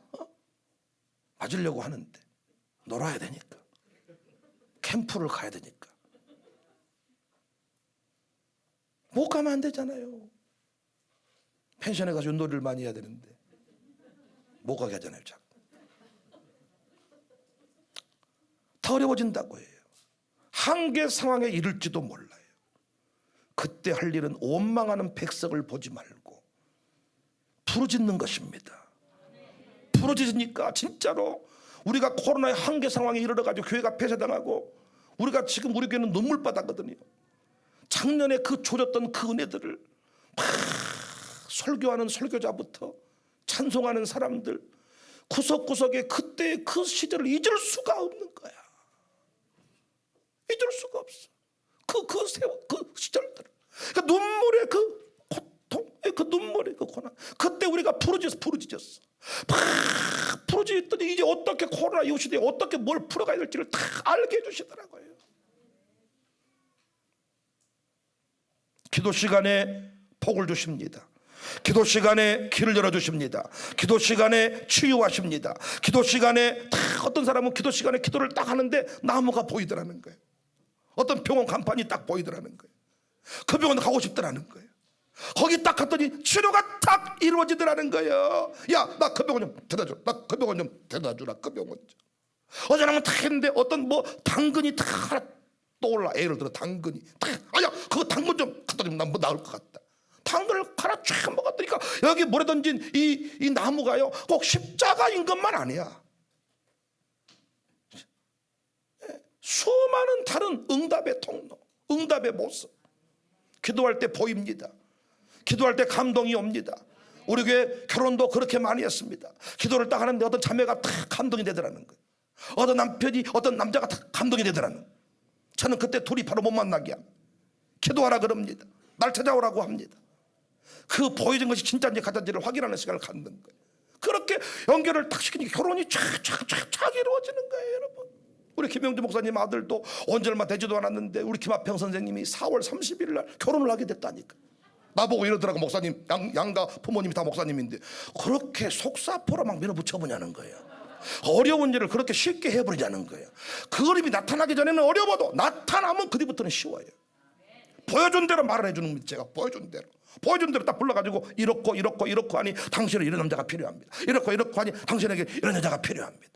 맞으려고 하는데 놀아야 되니까, 캠프를 가야 되니까 못 가면 안 되잖아요. 펜션에 가서 윷놀이를 많이 해야 되는데 못 가게 하잖아요. 자꾸. 더 어려워진다고 해요. 한계 상황에 이를지도 몰라요. 그때 할 일은 원망하는 백성을 보지 말고 부르짖는 것입니다. 부르짖으니까 진짜로 우리가 코로나의 한계 상황에 이르러가지고 교회가 폐쇄당하고 우리가 지금 우리 교회는 눈물바다거든요. 작년에 그 조졌던 그 은혜들을 막 설교하는 설교자부터 찬송하는 사람들 구석구석에 그때 그 시절을 잊을 수가 없는 거야. 잊을 수가 없어. 그 시절들. 그 눈물의 그 고통, 그 눈물의 그 고난. 그때 우리가 부르짖었어. 막 부르짖더니 이제 어떻게 코로나 이후 시대에 어떻게 뭘 풀어가야 될지를 다 알게 해주시더라고요. 기도 시간에 복을 주십니다. 기도 시간에 길을 열어주십니다. 기도 시간에 치유하십니다. 기도 시간에 다 어떤 사람은 기도 시간에 기도를 딱 하는데 나무가 보이더라는 거예요. 어떤 병원 간판이 딱 보이더라는 거예요. 그 병원 가고 싶더라는 거예요. 거기 딱 갔더니 치료가 딱 이루어지더라는 거예요. 야, 나 그 병원 좀 데려다 줘. 나 그 병원 좀 데려다 주라. 그 병원 좀. 어제랑은 딱 했는데 어떤 뭐 당근이 딱 하나 떠올라. 예를 들어 당근이 딱, 아야 그거 당근 좀 갖다 주면 난 뭐 나을 것 같다. 당근을 하나 쫙 먹었더니까 여기 물에 던진 이 나무가요 꼭 십자가인 것만 아니야. 수많은 다른 응답의 통로, 응답의 모습. 기도할 때 보입니다. 기도할 때 감동이 옵니다. 우리 교회 결혼도 그렇게 많이 했습니다. 기도를 딱 하는데 어떤 자매가 딱 감동이 되더라는 거예요. 어떤 남편이 어떤 남자가 딱 감동이 되더라는 거예요. 저는 그때 둘이 바로 못 만나게 합니다. 기도하라 그럽니다. 날 찾아오라고 합니다. 그 보여진 것이 진짜인지 가짜인지를 확인하는 시간을 갖는 거예요. 그렇게 연결을 딱 시키니까 결혼이 쫙 이루어지는 거예요, 여러분. 우리 김영주 목사님 아들도 언제 얼마 되지도 않았는데 우리 김하평 선생님이 4월 30일 날 결혼을 하게 됐다니까. 나보고 이러더라고. 목사님, 양가 부모님이 다 목사님인데 그렇게 속사포로 막 밀어붙여보냐는 거예요. 어려운 일을 그렇게 쉽게 해버리자는 거예요. 그 어림이 나타나기 전에는 어려워도 나타나면 그 뒤부터는 쉬워요. 보여준 대로 말을 해주는 겁니다. 제가 보여준 대로 딱 불러가지고 이렇고 하니 당신은 이런 남자가 필요합니다. 이렇고 하니 당신에게 이런 여자가 필요합니다.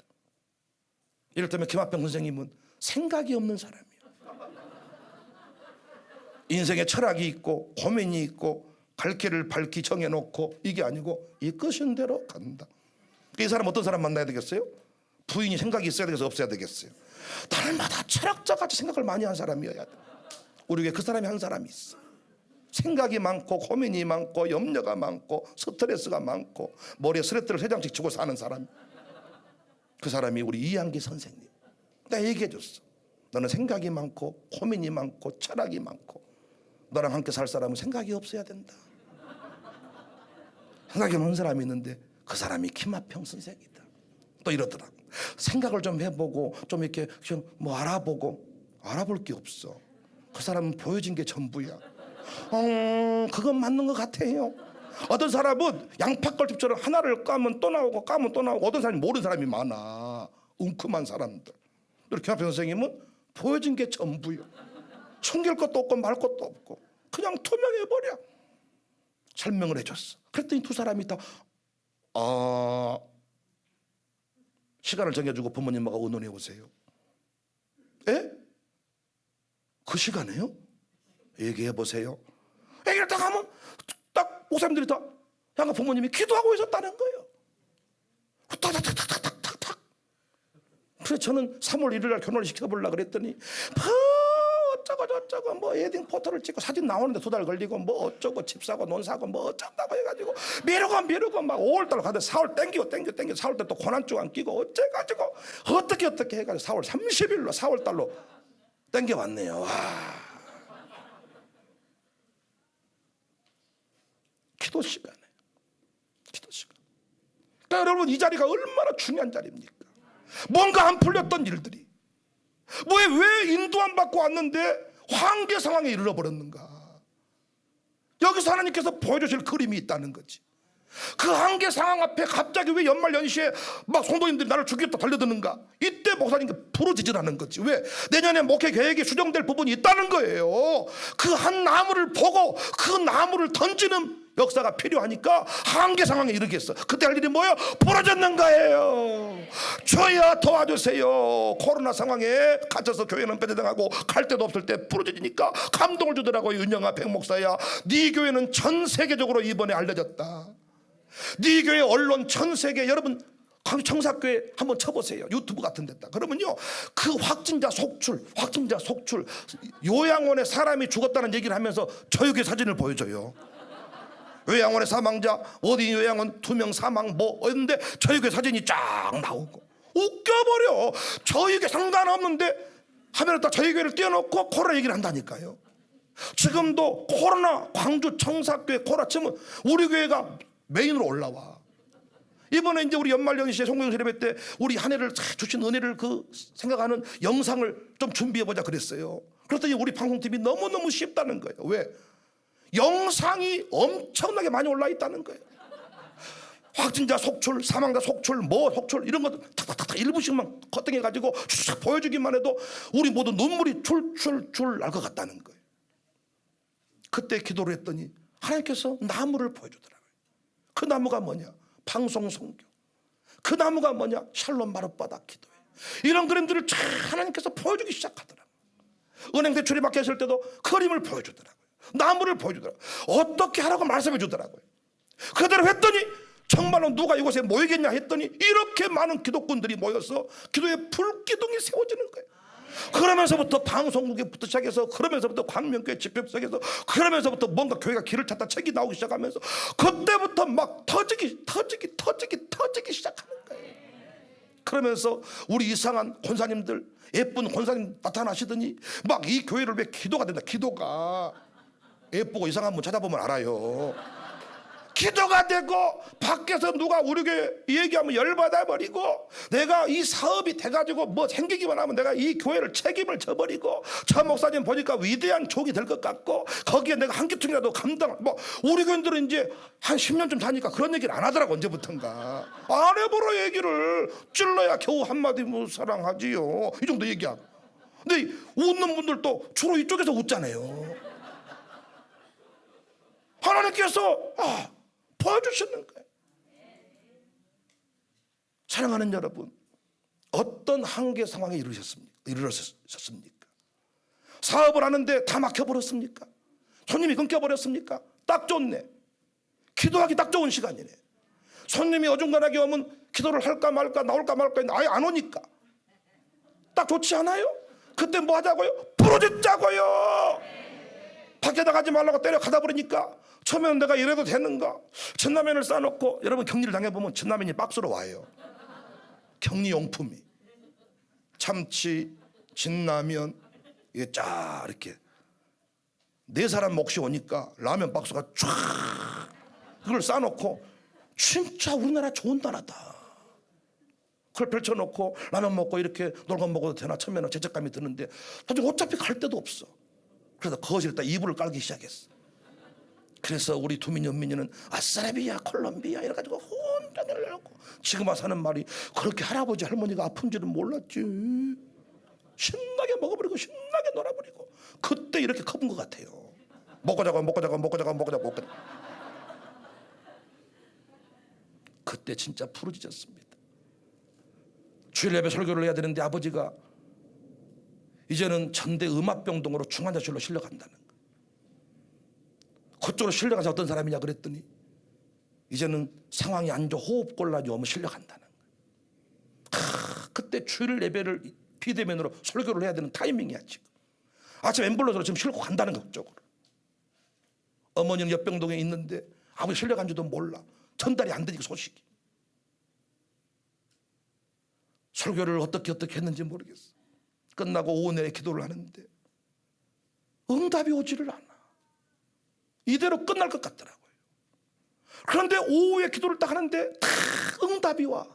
이를테면 김학병 선생님은 생각이 없는 사람이에요. 인생에 철학이 있고 고민이 있고 갈 길을 밝히 정해놓고 이게 아니고 이끄신 대로 간다. 이 사람 어떤 사람 만나야 되겠어요? 부인이 생각이 있어야 되겠어요? 없어야 되겠어요? 날마다 철학자같이 생각을 많이 한 사람이어야 돼. 우리 교회 그 사람이 한 사람이 있어. 생각이 많고 고민이 많고 염려가 많고 스트레스가 많고 머리에 스레트를 3장씩 치고 사는 사람. 그 사람이 우리 이한기 선생님. 내가 얘기해 줬어. 너는 생각이 많고 고민이 많고 철학이 많고 너랑 함께 살 사람은 생각이 없어야 된다. 생각이 없는 사람이 있는데 그 사람이 김학평 선생이다. 또 이러더라. 생각을 좀 해보고 좀 이렇게 좀 뭐 알아볼 게 없어. 그 사람은 보여진 게 전부야. 그건 맞는 것 같아요. 어떤 사람은 양파걸집처럼 하나를 까면 또 나오고 어떤 사람이 모르는 사람이 많아. 웅큼한 사람들. 김학평 선생님은 보여진 게 전부야. 숨길 것도 없고 말 것도 없고 그냥 투명해버려. 설명을 해줬어. 그랬더니 두 사람이 다 시간을 정해주고 부모님하고 의논해 오세요. 에? 그 시간에요? 얘기해 보세요. 얘기를 딱 하면 딱 목사님들이 다 양가 부모님이 기도하고 있었다는 거예요. 탁탁탁탁탁탁탁. 그래서 저는 3월 1일 날 결혼을 시켜보려고 그랬더니 어쩌고 저쩌고 뭐 웨딩 포토를 찍고 사진 나오는데 2달 걸리고 뭐 어쩌고 집 사고 논 사고 뭐 어쩐다고 해가지고 미루고 막 5월달 가다 4월 땡기고 4월달 또 고난주간 끼고 어째가지고 어떻게 해가지고 4월 30일로 4월달로 땡겨왔네요. 와. 기도 시간. 그러니까 여러분 이 자리가 얼마나 중요한 자리입니까? 뭔가 안 풀렸던 일들이 왜 인도 안 받고 왔는데 황제 상황에 이르러 버렸는가? 여기서 하나님께서 보여주실 그림이 있다는 거지. 그 한계 상황 앞에 갑자기 왜 연말 연시에 막 성도님들이 나를 죽이겠다 달려드는가? 이때 목사님께 부러지질하는 거지. 왜? 내년에 목회 계획이 수정될 부분이 있다는 거예요. 그 한 나무를 보고 그 나무를 던지는 역사가 필요하니까 한계 상황에 이르겠어. 그때 할 일이 뭐예요? 부러졌는 거예요. 주여 도와주세요. 코로나 상황에 갇혀서 교회는 빼대당하고 갈 데도 없을 때 부러지니까 감동을 주더라고요. 윤영아 백목사야, 네 교회는 전 세계적으로 이번에 알려졌다. 네 교회 언론 전 세계, 여러분 청사교회 한번 쳐보세요. 유튜브 같은 데다. 그러면요 그 확진자 속출 요양원에 사람이 죽었다는 얘기를 하면서 저녁에 사진을 보여줘요. 요양원의 사망자 어디 요양원 2명 사망 뭐 했는데 저녁에 사진이 쫙 나오고 웃겨버려. 저에게 상관없는데 화면에 딱 저희 교회를 띄워놓고 코로나 얘기를 한다니까요. 지금도 코로나 광주 청사교회 코로나 치면 우리 교회가 메인으로 올라와. 이번에 이제 우리 연말연시에 송구영실 예배 때 우리 한 해를 주신 은혜를 생각하는 영상을 좀 준비해보자 그랬어요. 그랬더니 우리 방송팀이 너무너무 쉽다는 거예요. 왜? 영상이 엄청나게 많이 올라 있다는 거예요. 확진자 속출, 사망자 속출, 속출 이런 것들 탁탁탁 1분씩만 커팅해가지고 쭉 보여주기만 해도 우리 모두 눈물이 줄줄 날 것 같다는 거예요. 그때 기도를 했더니 하나님께서 나무를 보여주더라고요. 그 나무가 뭐냐? 방송 선교. 그 나무가 뭐냐? 샬롬 마룻바닥 기도회. 이런 그림들을 잘 하나님께서 보여주기 시작하더라고요. 은행 대출이 막혀 있을 때도 그림을 보여주더라고요. 나무를 보여주더라고요. 어떻게 하라고 말씀해 주더라고요. 그대로 했더니 정말로 누가 이곳에 모이겠냐 했더니 이렇게 많은 기독군들이 모여서 기도의 불기둥이 세워지는 거예요. 그러면서부터 방송국에부터 시작해서 그러면서부터 광명교회 집회 시작해서 그러면서부터 뭔가 교회가 길을 찾다 책이 나오기 시작하면서 그때부터 막 터지기 시작하는 거예요. 그러면서 우리 이상한 권사님들 예쁜 권사님 나타나시더니 막 이 교회를 왜 기도가 된다. 기도가 예쁘고 이상한 분 찾아보면 알아요. 기도가 되고 밖에서 누가 우리 교회 얘기하면 열받아 버리고 내가 이 사업이 돼가지고 뭐 생기기만 하면 내가 이 교회를 책임을 져버리고 저 목사님 보니까 위대한 족이 될 것 같고 거기에 내가 한 끼통이라도 감당 뭐 우리 교인들은 이제 한 10년쯤 사니까 그런 얘기를 안 하더라고. 언제부턴가 안 해보러 얘기를 찔러야 겨우 한마디 뭐 사랑하지요 이 정도 얘기하고. 근데 웃는 분들도 주로 이쪽에서 웃잖아요. 하나님께서 보여주시는 거예요. 사랑하는 여러분, 어떤 한계 상황에 이르렀습니까? 사업을 하는데 다 막혀버렸습니까? 손님이 끊겨버렸습니까? 딱 좋네. 기도하기 딱 좋은 시간이네. 손님이 어중간하게 오면 기도를 할까 말까, 나올까 말까 했는데 아예 안 오니까 딱 좋지 않아요? 그때 뭐 하자고요? 부러졌자고요. 밖에 나가지 말라고 때려가다 버리니까 처음에는 내가 이래도 되는가? 진라면을 싸놓고, 여러분 격리를 당해보면 진라면이 박스로 와요. 격리용품이. 참치, 진라면, 이게 쫙 이렇게 4사람 몫이 오니까 라면 박스가 쫙 그걸 싸놓고, 진짜 우리나라 좋은 나라다. 그걸 펼쳐놓고 라면 먹고 이렇게 놀고 먹어도 되나 처음에는 죄책감이 드는데 나중에 어차피 갈 데도 없어. 그래서 거실에다 이불을 깔기 시작했어. 그래서 우리 두민 연민이는 아싸라비아 콜롬비아 이래가지고 혼자 내려놓고, 지금 와서 하는 말이 그렇게 할아버지 할머니가 아픈 줄은 몰랐지. 신나게 먹어버리고 신나게 놀아버리고 그때 이렇게 커본 것 같아요. 먹어자고 그때 진짜 부르짖었습니다. 주일 예배 설교를 해야 되는데 아버지가 이제는 전대 음압병동으로 중환자실로 실려간다는 거예요. 그쪽으로 실려가서 어떤 사람이냐 그랬더니 이제는 상황이 안 좋아 호흡곤란이 오면 실려간다는 거예요. 그때 주일 예배를 비대면으로 설교를 해야 되는 타이밍이야. 지금 아침 앰뷸런스로 지금 실고 간다는 거. 그쪽으로. 어머니는 옆병동에 있는데 아버지 실려간 줄도 몰라. 전달이 안 되니까 소식이. 설교를 어떻게 했는지 모르겠어. 끝나고 오후 내내 기도를 하는데 응답이 오지를 않아. 이대로 끝날 것 같더라고요. 그런데 오후에 기도를 딱 하는데 다 응답이 와.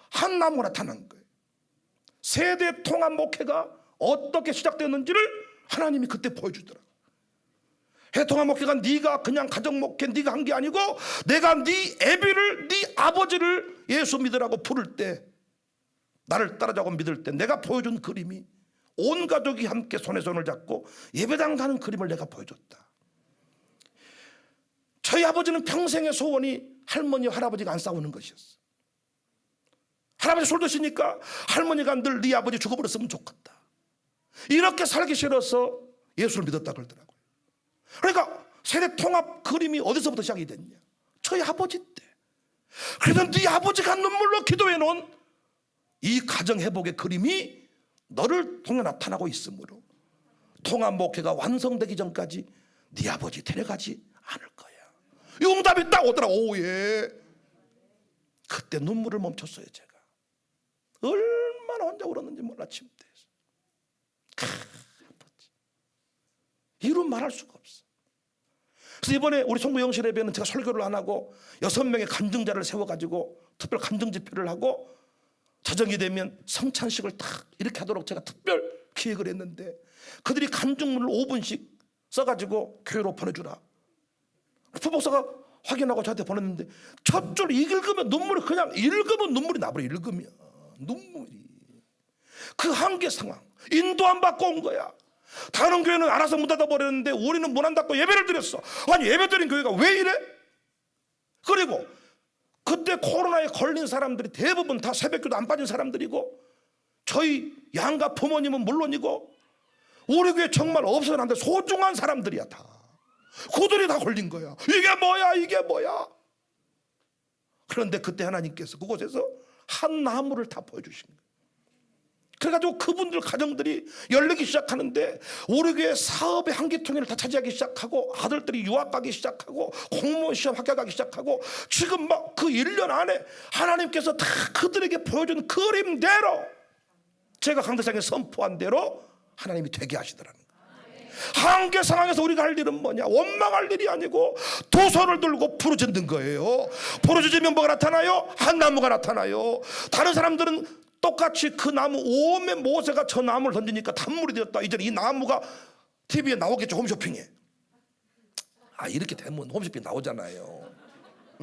한 나무가 나타난 거예요. 세대 통합 목회가 어떻게 시작되었는지를 하나님이 그때 보여주더라고요. 해통합 목회가 네가 그냥 가정 목회 네가 한 게 아니고, 내가 네 애비를, 네 아버지를 예수 믿으라고 부를 때, 나를 따라자고 믿을 때 내가 보여준 그림이 온 가족이 함께 손에 손을 잡고 예배당 가는 그림을 내가 보여줬다. 저희 아버지는 평생의 소원이 할머니와 할아버지가 안 싸우는 것이었어. 할아버지 술 드시니까 할머니가 늘 네 아버지 죽어버렸으면 좋겠다. 이렇게 살기 싫어서 예수를 믿었다 그러더라고요. 그러니까 세대 통합 그림이 어디서부터 시작이 됐냐? 저희 아버지 때. 그래서 네 아버지가 눈물로 기도해 놓은 이 가정 회복의 그림이 너를 통해 나타나고 있으므로 통합 목회가 완성되기 전까지 네 아버지 데려가지 않을 거야. 이 응답이 딱 오더라. 오후에. 그때 눈물을 멈췄어요. 제가 얼마나 혼자 울었는지 몰라. 침대에서 아버지 이루 말할 수가 없어. 그래서 이번에 우리 송구영실 예배는 제가 설교를 안 하고 6명의 간증자를 세워가지고 특별 간증 집회를 하고, 자정이 되면 성찬식을 딱 이렇게 하도록 제가 특별 기획을 했는데, 그들이 간증문을 5분씩 써가지고 교회로 보내주라. 부목사가 확인하고 저한테 보냈는데 첫 줄 읽으면 눈물이, 그냥 읽으면 눈물이 나버려. 읽으면 눈물이. 그 한계 상황 인도 안 받고 온 거야. 다른 교회는 알아서 문 닫아버렸는데 우리는 문 안 닫고 예배를 드렸어. 아니 예배 드린 교회가 왜 이래? 그리고 그때 코로나에 걸린 사람들이 대부분 다 새벽기도 안 빠진 사람들이고, 저희 양가 부모님은 물론이고 우리 교회 정말 없어서는 안 돼 소중한 사람들이야. 다 그들이 다 걸린 거야. 이게 뭐야 이게 뭐야. 그런데 그때 하나님께서 그곳에서 한 나무를 다 보여주신 거예요. 그래가지고 그분들 가정들이 열리기 시작하는데 우리 교회 사업의 한계통일을 다 차지하기 시작하고, 아들들이 유학 가기 시작하고 공무원 시험 합격하기 시작하고, 지금 막 그 1년 안에 하나님께서 다 그들에게 보여준 그림대로, 제가 강대상에 선포한 대로 하나님이 되게 하시더라는 거예요. 한계 상황에서 우리가 할 일은 뭐냐? 원망할 일이 아니고 두 손을 들고 부르짖는 거예요. 부르짖으면 뭐가 나타나요? 한 나무가 나타나요. 다른 사람들은 똑같이 그 나무 오메 모세가 저 나무를 던지니까 단물이 되었다. 이제 이 나무가 TV에 나오겠죠. 홈쇼핑에. 이렇게 되면 홈쇼핑 나오잖아요.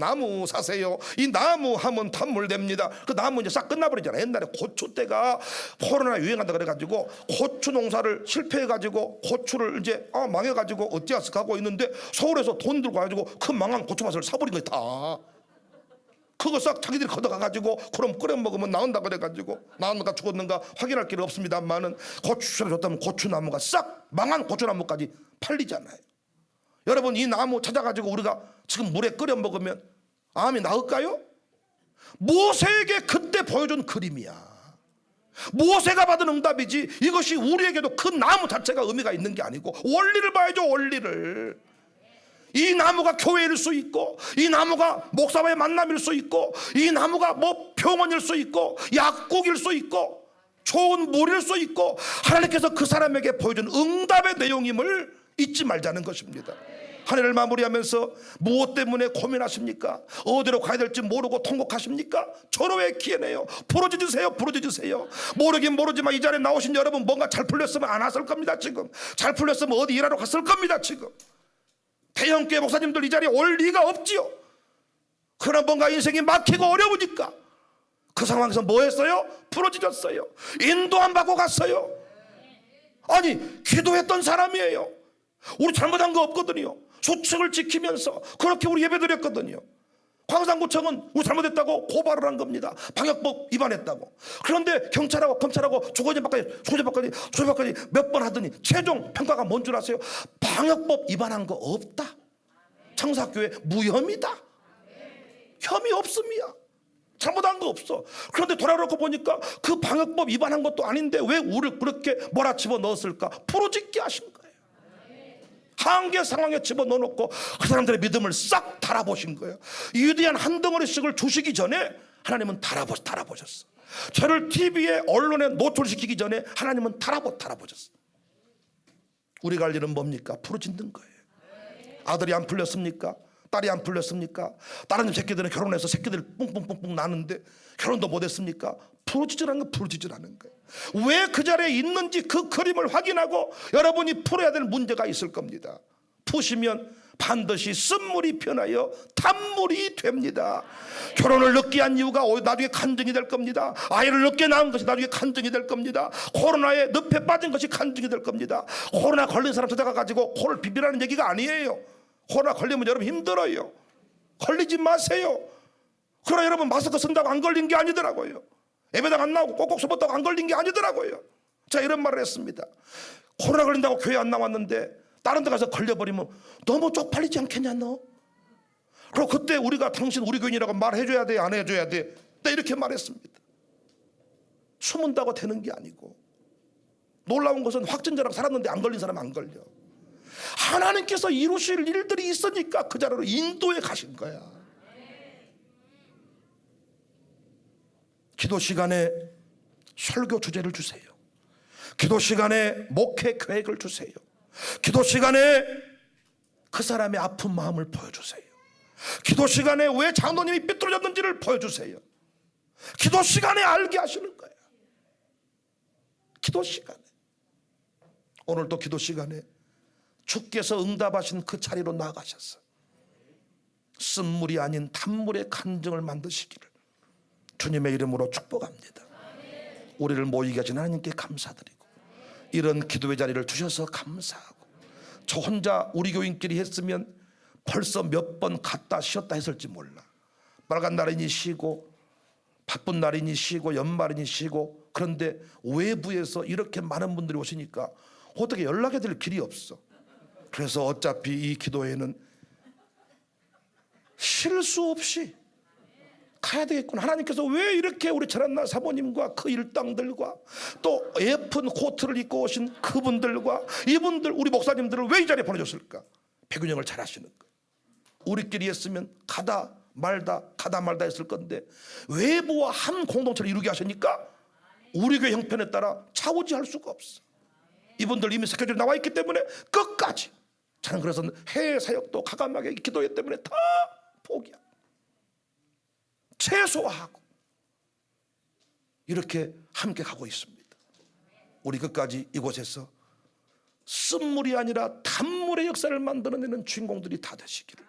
나무 사세요. 이 나무 하면 단물 됩니다. 그 나무 이제 싹 끝나버리잖아요. 옛날에 고추 때가 코로나 유행한다 그래가지고 고추 농사를 실패해가지고 고추를 이제 망해가지고 어찌하스 가고 있는데 서울에서 돈 들고 가지고 그 망한 고추밭을 사버린 거예요. 다 그거 싹 자기들이 걷어가가지고 그럼 끓여 먹으면 나온다 그래가지고 나왔는가 죽었는가 확인할 길은 없습니다만은 고추를 줬다면 고추나무가 싹 망한 고추나무까지 팔리잖아요. 여러분 이 나무 찾아가지고 우리가 지금 물에 끓여 먹으면 암이 나을까요? 모세에게 그때 보여준 그림이야. 모세가 받은 응답이지 이것이 우리에게도 그 나무 자체가 의미가 있는 게 아니고 원리를 봐야죠. 원리를. 이 나무가 교회일 수 있고 이 나무가 목사와의 만남일 수 있고 이 나무가 뭐 병원일 수 있고 약국일 수 있고 좋은 물일 수 있고 하나님께서 그 사람에게 보여준 응답의 내용임을 잊지 말자는 것입니다. 한 해를 마무리하면서 무엇 때문에 고민하십니까? 어디로 가야 될지 모르고 통곡하십니까? 절호의 기회네요. 부르짖으세요. 부르짖으세요. 모르긴 모르지만 이 자리에 나오신 여러분 뭔가 잘 풀렸으면 안 왔을 겁니다. 지금 잘 풀렸으면 어디 일하러 갔을 겁니다. 지금 대형교회 목사님들 이 자리에 올 리가 없지요. 그러나 뭔가 인생이 막히고 어려우니까 그 상황에서 뭐 했어요? 부르짖었어요. 인도함 받고 갔어요. 아니 기도했던 사람이에요. 우리 잘못한 거 없거든요. 수칙을 지키면서 그렇게 우리 예배드렸거든요. 광산구청은 우리 잘못했다고 고발을 한 겁니다. 방역법 위반했다고. 그런데 경찰하고 검찰하고 조사받까지 몇 번 하더니 최종 평가가 뭔 줄 아세요? 방역법 위반한 거 없다. 청사교회 무혐의다. 혐의 없음이야. 잘못한 거 없어. 그런데 돌아놓고 보니까 그 방역법 위반한 것도 아닌데 왜 우리를 그렇게 몰아집어 넣었을까? 부르짖게 하신 거예요. 한계 상황에 집어넣어놓고 그 사람들의 믿음을 싹 달아보신 거예요. 위대한 한 덩어리씩을 주시기 전에 하나님은 달아보셨어. 저를 TV에 언론에 노출시키기 전에 하나님은 달아보셨어. 우리가 할 일은 뭡니까? 부르짖는 거예요. 아들이 안 풀렸습니까? 딸이 안 풀렸습니까? 다른 집 새끼들은 결혼해서 새끼들 뿡뿡뿡뿡 나는데 결혼도 못했습니까? 부르짖으라는 거예요. 왜 그 자리에 있는지 그 그림을 확인하고 여러분이 풀어야 될 문제가 있을 겁니다. 푸시면 반드시 쓴물이 변하여 단물이 됩니다. 결혼을 늦게 한 이유가 나중에 간증이 될 겁니다. 아이를 늦게 낳은 것이 나중에 간증이 될 겁니다. 코로나에 늪에 빠진 것이 간증이 될 겁니다. 코로나 걸린 사람 찾아가가지고 코를 비비라는 얘기가 아니에요. 코로나 걸리면 여러분 힘들어요. 걸리지 마세요. 그러나 여러분 마스크 쓴다고 안 걸린 게 아니더라고요. 예배당 안 나오고 꼭꼭 숨었다고 안 걸린 게 아니더라고요. 자, 이런 말을 했습니다. 코로나 걸린다고 교회 안 나왔는데 다른 데 가서 걸려버리면 너무 쪽팔리지 않겠냐 너? 그리고 그때 우리가 당신 우리 교인이라고 말해줘야 돼 안 해줘야 돼? 나 이렇게 말했습니다. 숨은다고 되는 게 아니고 놀라운 것은 확진자라고 살았는데 안 걸린 사람 안 걸려. 하나님께서 이루실 일들이 있으니까 그 자리로 인도에 가신 거야. 기도 시간에 설교 주제를 주세요. 기도 시간에 목회 계획을 주세요. 기도 시간에 그 사람의 아픈 마음을 보여주세요. 기도 시간에 왜 장로님이 삐뚤어졌는지를 보여주세요. 기도 시간에 알게 하시는 거예요. 기도 시간에. 오늘도 기도 시간에 주께서 응답하신 그 자리로 나아가셨어요. 쓴물이 아닌 단물의 간증을 만드시기를 주님의 이름으로 축복합니다. 우리를 모이게 하신 하나님께 감사드리고 이런 기도의 자리를 주셔서 감사하고 저 혼자 우리 교인끼리 했으면 벌써 몇 번 갔다 쉬었다 했을지 몰라. 빨간 날이니 쉬고 바쁜 날이니 쉬고 연말이니 쉬고 그런데 외부에서 이렇게 많은 분들이 오시니까 어떻게 연락해 드릴 길이 없어. 그래서 어차피 이 기도회는 쉴 수 없이 가야 되겠구나. 하나님께서 왜 이렇게 우리 전한나 사모님과 그 일당들과 또 예쁜 코트를 입고 오신 그분들과 이분들 우리 목사님들을 왜 이 자리에 보내줬을까? 배균형을 잘 하시는 거예요. 우리끼리 했으면 가다 말다 했을 건데 외부와 한 공동체를 이루게 하시니까 우리 교회 형편에 따라 차오지할 수가 없어. 이분들 이미 스케줄이 나와 있기 때문에 끝까지 저는 그래서 해외 사역도 가감하게 기도회 때문에 다 포기야. 최소화하고 이렇게 함께 가고 있습니다. 우리 끝까지 이곳에서 쓴물이 아니라 단물의 역사를 만들어내는 주인공들이 다 되시기를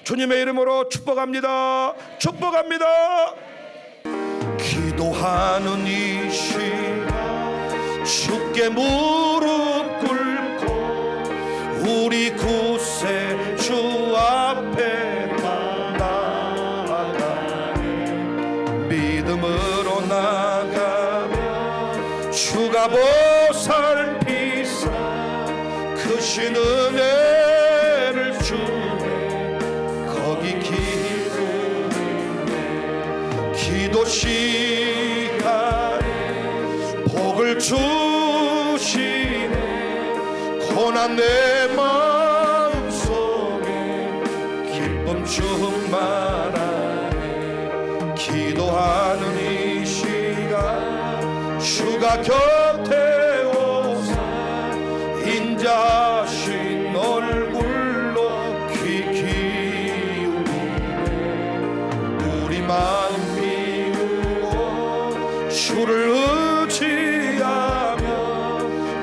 주님의 이름으로 축복합니다. 축복합니다. 기도하는 이 시간 주께 무릎 꿇고 우리 구세주 앞에 나아가니 믿음으로 나가며 주가 보살피사 크신 은혜를 주네 거기 기도 시간에 복을 주시네 고난 내 마음속에 기쁨 충만하네 기도하는 이 시간 주가 곁에 오사 인자하신 얼굴로 귀 기울이네 우리 마음 주를 의지하며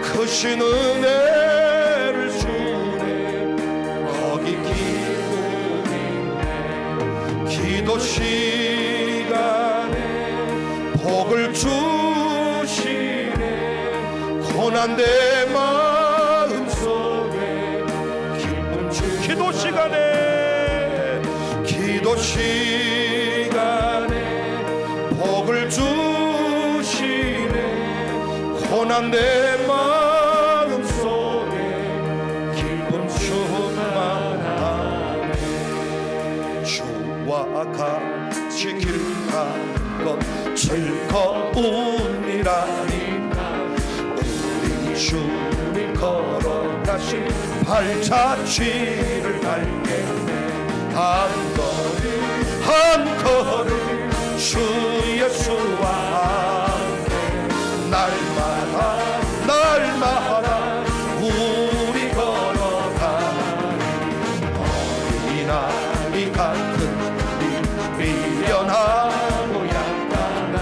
크신 은혜를 주네 거기 기쁨이네 기도 시간에 복을 주시네 고난 내 마음속에 기쁨 주 기도 시간에 복을 고난 내 마음속에 기쁨 충만하네 주와 같이 길 가건 즐거움이라니까 우리 주님 걸어가신 발자취를 밟겠네 한 걸음 주 예수와 날마다 우리 걸어가니 어린아이 같은 미련하고 약간한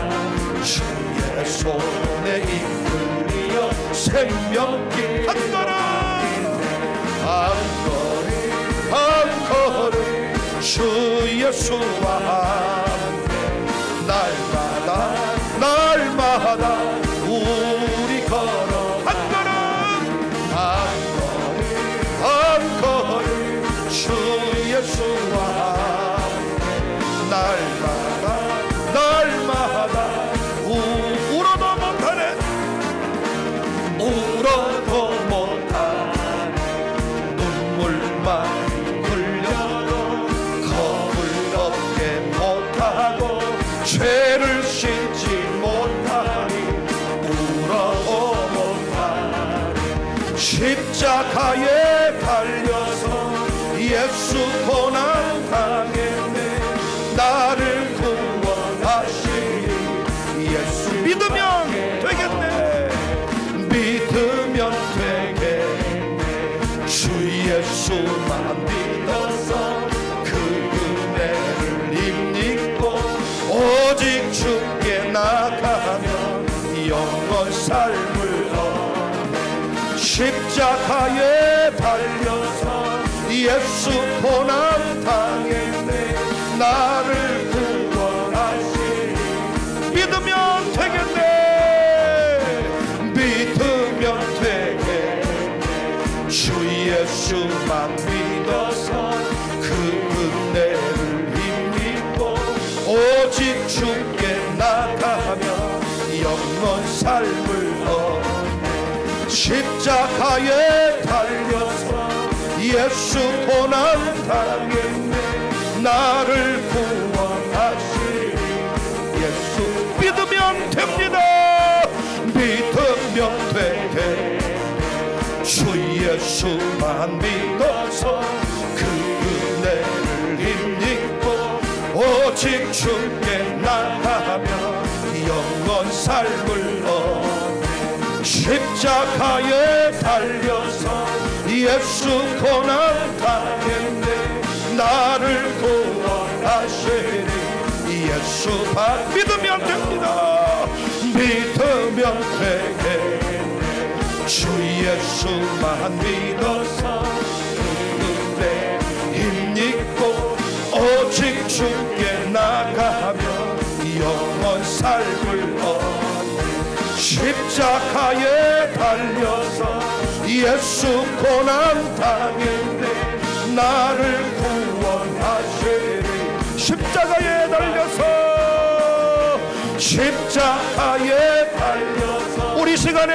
주의 손에 이끌려 생명길 한 걸음 주 예수와 함께 날마다 우리 걸어 한 걸음 주 예수와 날마다 울어도 못하네 눈물만 흘려도 겁을 얻게 못하고 죄를 씻지 못하니 울어도 못하네 십자가에 달려서 예수 고난 당했네 나를 구원하시니 예수 믿으면 되겠네 주 예수만 믿어서 그 은혜를 힘입고 오직 주께 나가면 영원 삶을 얻네 십자가에 달려서 예수 고난 당했네 나를 구원하시니 믿으면 되겠네 주 예수만 믿어서 그 은혜를 힘입고 오직 주께 나가면 영원 삶을 얻네 십자가에 달려서 예수 고난 당했네 나를 구원하시니 예수 믿으면 됩니다 믿으면 되게 주 예수만 믿어서 그 은혜를 힘입고 오직 주께 나가면 영원 삶을 얻네 십자가에 달려서 예수 고난 당했네 나를 구원하시니 예수 믿으면 됩니다 믿으면 되게 주 예수만 믿어서 그 은혜 힘입고 주께 나가며 영원 삶을 얻네. 십자가에 달려서 예수 고난 당했네. 나를 구원하시리. 십자가에 달려서 십자가에 달려서 우리 시간에